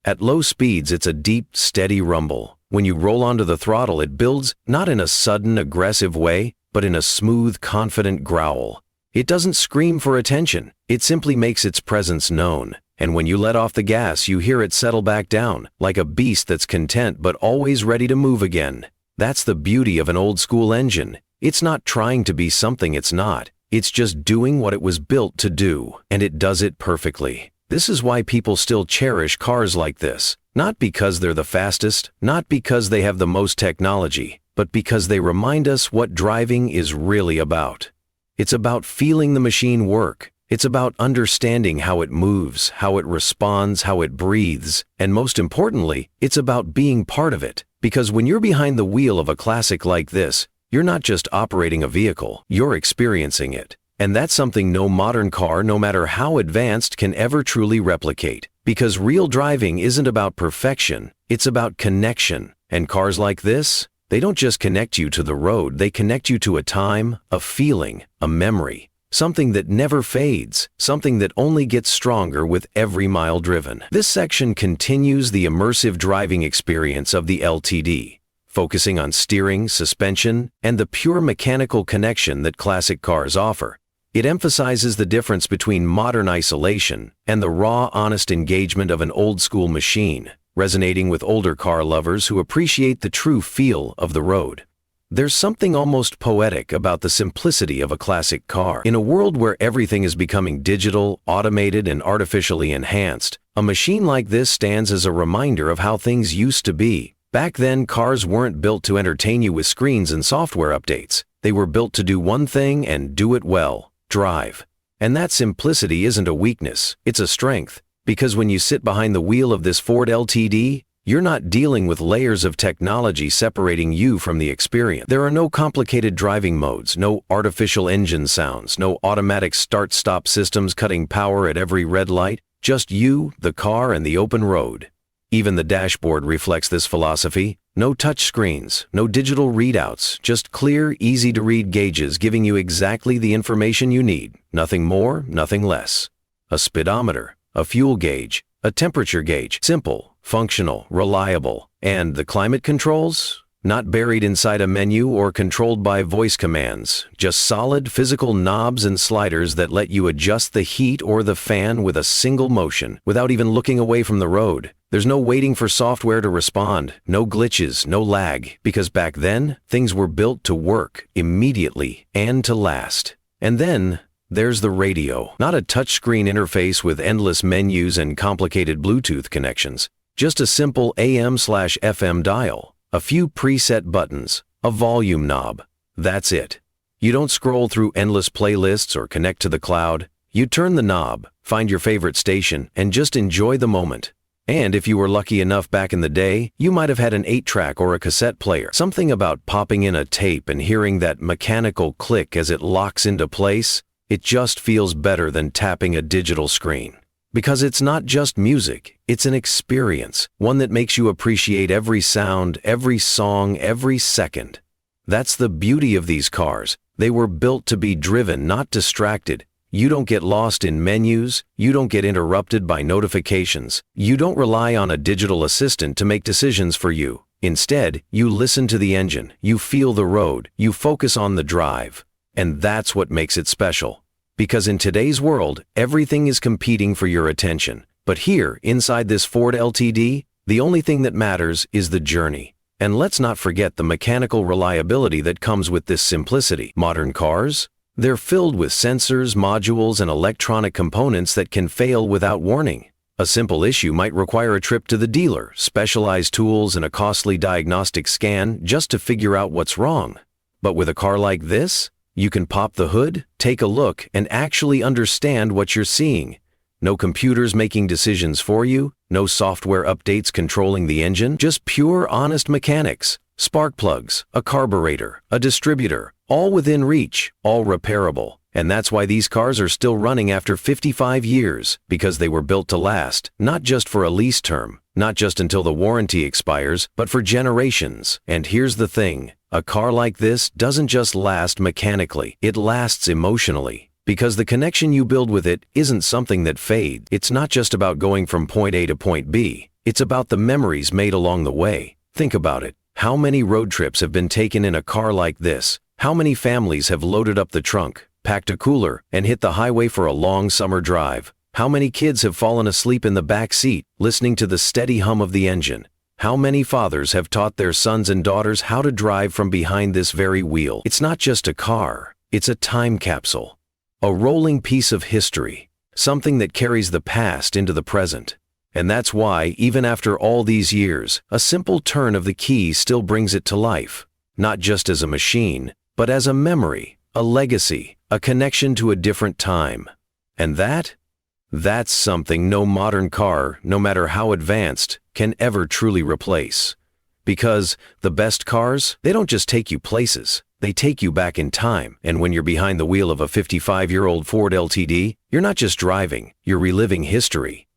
At low speeds, it's a deep, steady rumble. When you roll onto the throttle, it builds not in a sudden, aggressive way, but in a smooth, confident growl. It doesn't scream for attention. It simply makes its presence known. And when you let off the gas, you hear it settle back down, like a beast that's content but always ready to move again. That's the beauty of an old-school engine. It's not trying to be something it's not. It's just doing what it was built to do, and it does it perfectly. This is why people still cherish cars like this. Not because they're the fastest, not because they have the most technology, but because they remind us what driving is really about. It's about feeling the machine work. It's about understanding how it moves, how it responds, how it breathes, and most importantly, it's about being part of it. Because when you're behind the wheel of a classic like this, you're not just operating a vehicle, you're experiencing it. And that's something no modern car, no matter how advanced, can ever truly replicate. Because real driving isn't about perfection, it's about connection. And cars like this, they don't just connect you to the road, they connect you to a time, a feeling, a memory. Something that never fades, something that only gets stronger with every mile driven. This section continues the immersive driving experience of the LTD, focusing on steering, suspension, and the pure mechanical connection that classic cars offer. It emphasizes the difference between modern isolation and the raw, honest engagement of an old-school machine, resonating with older car lovers who appreciate the true feel of the road. There's something almost poetic about the simplicity of a classic car. In a world where everything is becoming digital, automated, and artificially enhanced, a machine like this stands as a reminder of how things used to be. Back then, cars weren't built to entertain you with screens and software updates. They were built to do one thing and do it well: drive. And that simplicity isn't a weakness, it's a strength. Because when you sit behind the wheel of this Ford LTD, you're not dealing with layers of technology separating you from the experience. There are no complicated driving modes, no artificial engine sounds, no automatic start-stop systems cutting power at every red light, just you, the car, and the open road. Even the dashboard reflects this philosophy. No touch screens, no digital readouts, just clear, easy-to-read gauges giving you exactly the information you need. Nothing more, nothing less. A speedometer, a fuel gauge, a temperature gauge. Simple, functional, reliable. And the climate controls? Not buried inside a menu or controlled by voice commands. Just solid physical knobs and sliders that let you adjust the heat or the fan with a single motion, without even looking away from the road. There's no waiting for software to respond, no glitches, no lag, because back then, things were built to work immediately and to last. And then, there's the radio. Not a touchscreen interface with endless menus and complicated Bluetooth connections. Just a simple AM/FM dial, a few preset buttons, a volume knob. That's it. You don't scroll through endless playlists or connect to the cloud. You turn the knob, find your favorite station, and just enjoy the moment. And if you were lucky enough back in the day, you might have had an 8-track or a cassette player. Something about popping in a tape and hearing that mechanical click as it locks into place, it just feels better than tapping a digital screen. Because it's not just music, it's an experience, one that makes you appreciate every sound, every song, every second. That's the beauty of these cars. They were built to be driven, not distracted. You don't get lost in menus, you don't get interrupted by notifications, you don't rely on a digital assistant to make decisions for you. Instead, you listen to the engine, you feel the road, you focus on the drive. And that's what makes it special. Because in today's world, everything is competing for your attention. But here, inside this Ford LTD, The only thing that matters is the journey. And let's not forget the mechanical reliability that comes with this simplicity. Modern cars? They're filled with sensors, modules, and electronic components that can fail without warning. A simple issue might require a trip to the dealer, specialized tools, and a costly diagnostic scan just to figure out what's wrong. But with a car like this, you can pop the hood, take a look, and actually understand what you're seeing. No computers making decisions for you, no software updates controlling the engine, just pure, honest mechanics. Spark plugs, a carburetor, a distributor, all within reach, all repairable. And that's why these cars are still running after 55 years, because they were built to last, not just for a lease term, not just until the warranty expires, but for generations. And here's the thing, a car like this doesn't just last mechanically, it lasts emotionally. Because the connection you build with it isn't something that fades. It's not just about going from point A to point B, it's about the memories made along the way. Think about it. How many road trips have been taken in a car like this? How many families have loaded up the trunk, packed a cooler, and hit the highway for a long summer drive? How many kids have fallen asleep in the back seat, listening to the steady hum of the engine? How many fathers have taught their sons and daughters how to drive from behind this very wheel? It's not just a car, it's a time capsule. A rolling piece of history, something that carries the past into the present. And that's why, even after all these years, a simple turn of the key still brings it to life. Not just as a machine, but as a memory, a legacy, a connection to a different time. And that's something no modern car, no matter how advanced, can ever truly replace. Because the best cars, they don't just take you places, they take you back in time. And when you're behind the wheel of a 55-year-old Ford LTD, you're not just driving, you're reliving history.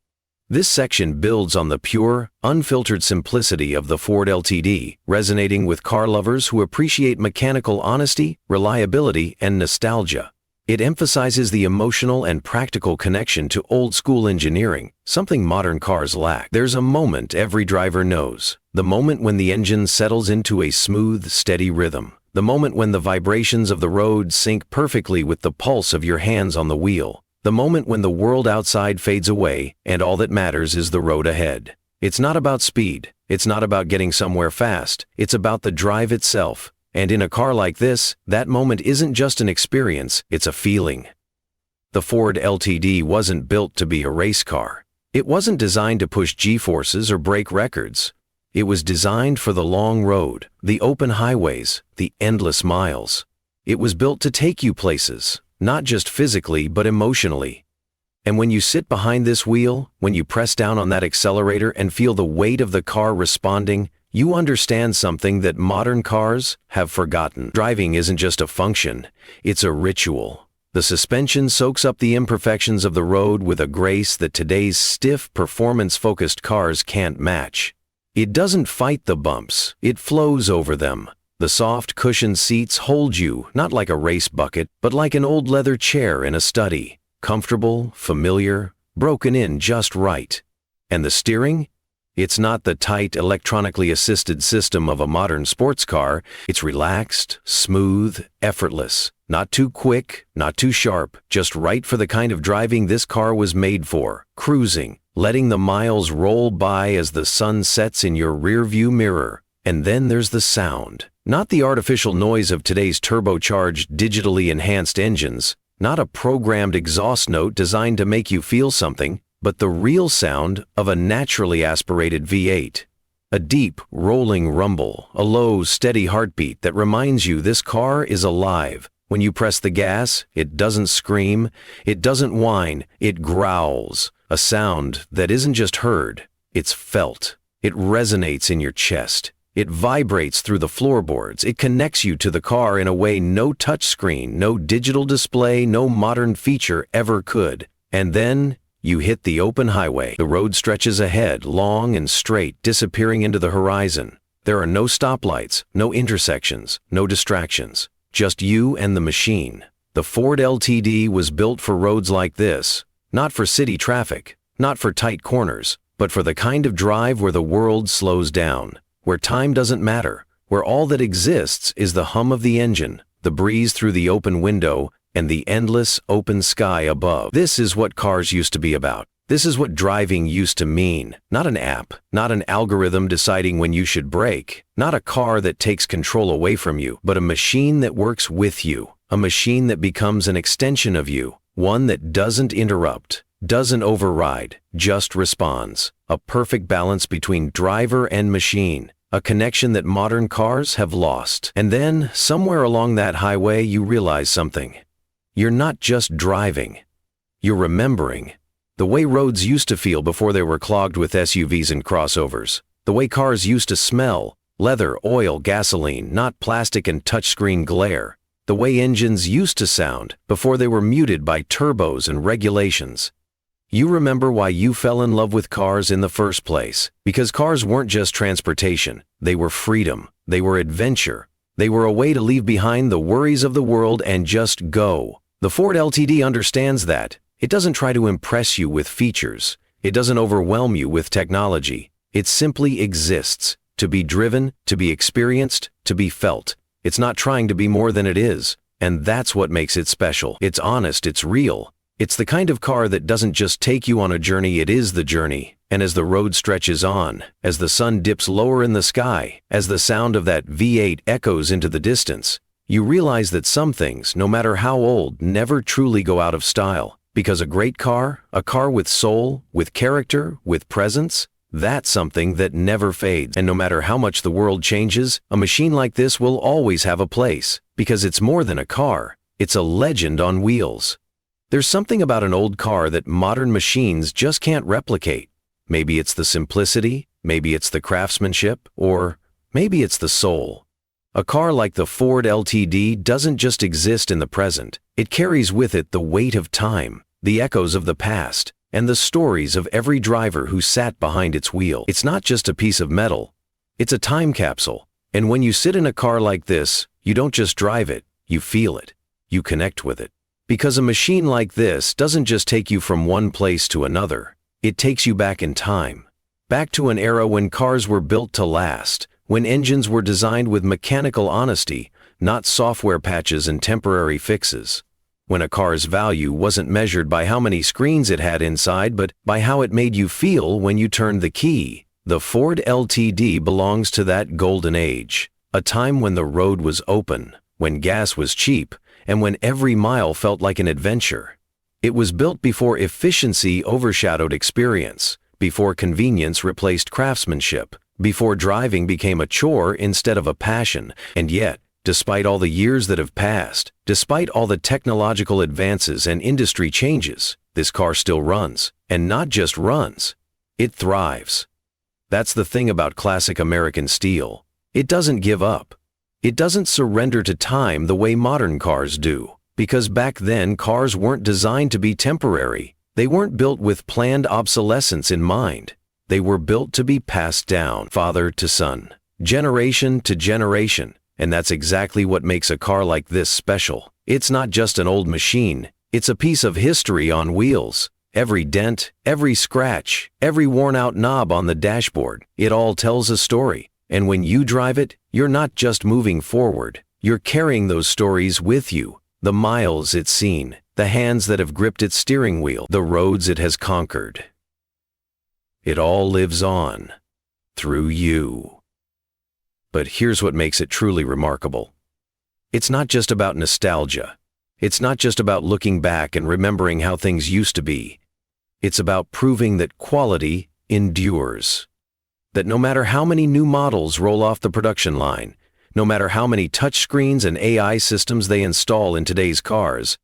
This section builds on the pure, unfiltered simplicity of the Ford LTD, resonating with car lovers who appreciate mechanical honesty, reliability, and nostalgia. It emphasizes the emotional and practical connection to old-school engineering, something modern cars lack. There's a moment every driver knows, the moment when the engine settles into a smooth, steady rhythm, the moment when the vibrations of the road sync perfectly with the pulse of your hands on the wheel. The moment when the world outside fades away and all that matters is the road ahead. It's not about speed. It's not about getting somewhere fast. It's about the drive itself. And in a car like this, that moment isn't just an experience, it's a feeling. The Ford LTD wasn't built to be a race car. It wasn't designed to push G-forces or break records. It was designed for the long road, the open highways, the endless miles. It was built to take you places. Not just physically, but emotionally. And when you sit behind this wheel, when you press down on that accelerator and feel the weight of the car responding, you understand something that modern cars have forgotten. Driving isn't just a function, it's a ritual. The suspension soaks up the imperfections of the road with a grace that today's stiff, performance-focused cars can't match. It doesn't fight the bumps, it flows over them. The soft, cushioned seats hold you, not like a race bucket, but like an old leather chair in a study. Comfortable, familiar, broken in just right. And the steering? It's not the tight, electronically assisted system of a modern sports car. It's relaxed, smooth, effortless. Not too quick, not too sharp, just right for the kind of driving this car was made for. Cruising, letting the miles roll by as the sun sets in your rearview mirror. And then there's the sound. Not the artificial noise of today's turbocharged, digitally enhanced engines, not a programmed exhaust note designed to make you feel something, but the real sound of a naturally aspirated V8. A deep, rolling rumble, a low, steady heartbeat that reminds you this car is alive. When you press the gas, it doesn't scream, it doesn't whine, it growls. A sound that isn't just heard, it's felt. It resonates in your chest. It vibrates through the floorboards. It connects you to the car in a way no touchscreen, no digital display, no modern feature ever could. And then you hit the open highway. The road stretches ahead, long and straight, disappearing into the horizon. There are no stoplights, no intersections, no distractions. Just you and the machine. The Ford LTD was built for roads like this. Not for city traffic, not for tight corners, but for the kind of drive where the world slows down. Where time doesn't matter, where all that exists is the hum of the engine, the breeze through the open window, and the endless open sky above. This is what cars used to be about. This is what driving used to mean. Not an app, not an algorithm deciding when you should brake, not a car that takes control away from you, but a machine that works with you, a machine that becomes an extension of you, one that doesn't interrupt, doesn't override, just responds. A perfect balance between driver and machine, a connection that modern cars have lost. And then, somewhere along that highway, you realize something. You're not just driving, you're remembering. The way roads used to feel before they were clogged with SUVs and crossovers. The way cars used to smell, leather, oil, gasoline, not plastic and touchscreen glare. The way engines used to sound before they were muted by turbos and regulations. You remember why you fell in love with cars in the first place. Because cars weren't just transportation. They were freedom. They were adventure. They were a way to leave behind the worries of the world and just go. The Ford LTD understands that. It doesn't try to impress you with features. It doesn't overwhelm you with technology. It simply exists, to be driven, to be experienced, to be felt. It's not trying to be more than it is, and that's what makes it special. It's honest, it's real. It's the kind of car that doesn't just take you on a journey, it is the journey. And as the road stretches on, as the sun dips lower in the sky, as the sound of that V8 echoes into the distance, you realize that some things, no matter how old, never truly go out of style. Because a great car, a car with soul, with character, with presence, that's something that never fades. And no matter how much the world changes, a machine like this will always have a place. Because it's more than a car, it's a legend on wheels. There's something about an old car that modern machines just can't replicate. Maybe it's the simplicity, maybe it's the craftsmanship, or maybe it's the soul. A car like the Ford LTD doesn't just exist in the present. It carries with it the weight of time, the echoes of the past, and the stories of every driver who sat behind its wheel. It's not just a piece of metal. It's a time capsule. And when you sit in a car like this, you don't just drive it, you feel it. You connect with it. Because a machine like this doesn't just take you from one place to another. It takes you back in time. Back to an era when cars were built to last, when engines were designed with mechanical honesty, not software patches and temporary fixes. When a car's value wasn't measured by how many screens it had inside, but by how it made you feel when you turned the key. The Ford LTD belongs to that golden age, a time when the road was open, when gas was cheap, and when every mile felt like an adventure. It was built before efficiency overshadowed experience, before convenience replaced craftsmanship, before driving became a chore instead of a passion. And yet, despite all the years that have passed, despite all the technological advances and industry changes, this car still runs. And not just runs, it thrives. That's the thing about classic American steel. It doesn't give up. It doesn't surrender to time the way modern cars do. Because back then, cars weren't designed to be temporary. They weren't built with planned obsolescence in mind. They were built to be passed down, father to son, generation to generation. And that's exactly what makes a car like this special. It's not just an old machine. It's a piece of history on wheels. Every dent, every scratch, every worn-out knob on the dashboard, it all tells a story. And when you drive it, you're not just moving forward. You're carrying those stories with you. The miles it's seen, the hands that have gripped its steering wheel, the roads it has conquered. It all lives on, through you. But here's what makes it truly remarkable. It's not just about nostalgia. It's not just about looking back and remembering how things used to be. It's about proving that quality endures. That no matter how many new models roll off the production line, no matter how many touchscreens and AI systems they install in today's cars,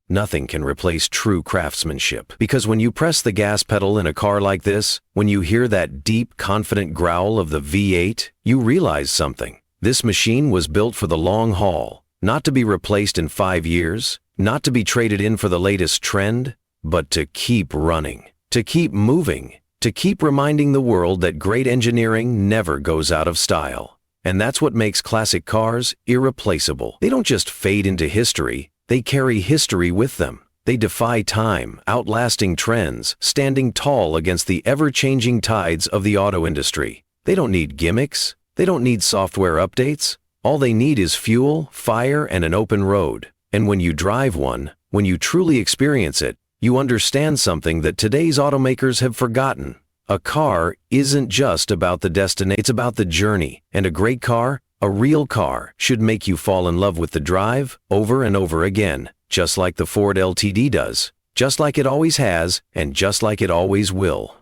nothing can replace true craftsmanship. Because when you press the gas pedal in a car like this, when you hear that deep, confident growl of the V8, you realize something. This machine was built for the long haul, not to be replaced in 5 years, not to be traded in for the latest trend, but to keep running, to keep moving, to keep reminding the world that great engineering never goes out of style. And that's what makes classic cars irreplaceable. They don't just fade into history, they carry history with them. They defy time, outlasting trends, standing tall against the ever-changing tides of the auto industry. They don't need gimmicks. They don't need software updates. All they need is fuel, fire, and an open road. And when you drive one, when you truly experience it, you understand something that today's automakers have forgotten. A car isn't just about the destination, it's about the journey. And a great car, a real car, should make you fall in love with the drive over and over again, just like the Ford LTD does, just like it always has, and just like it always will.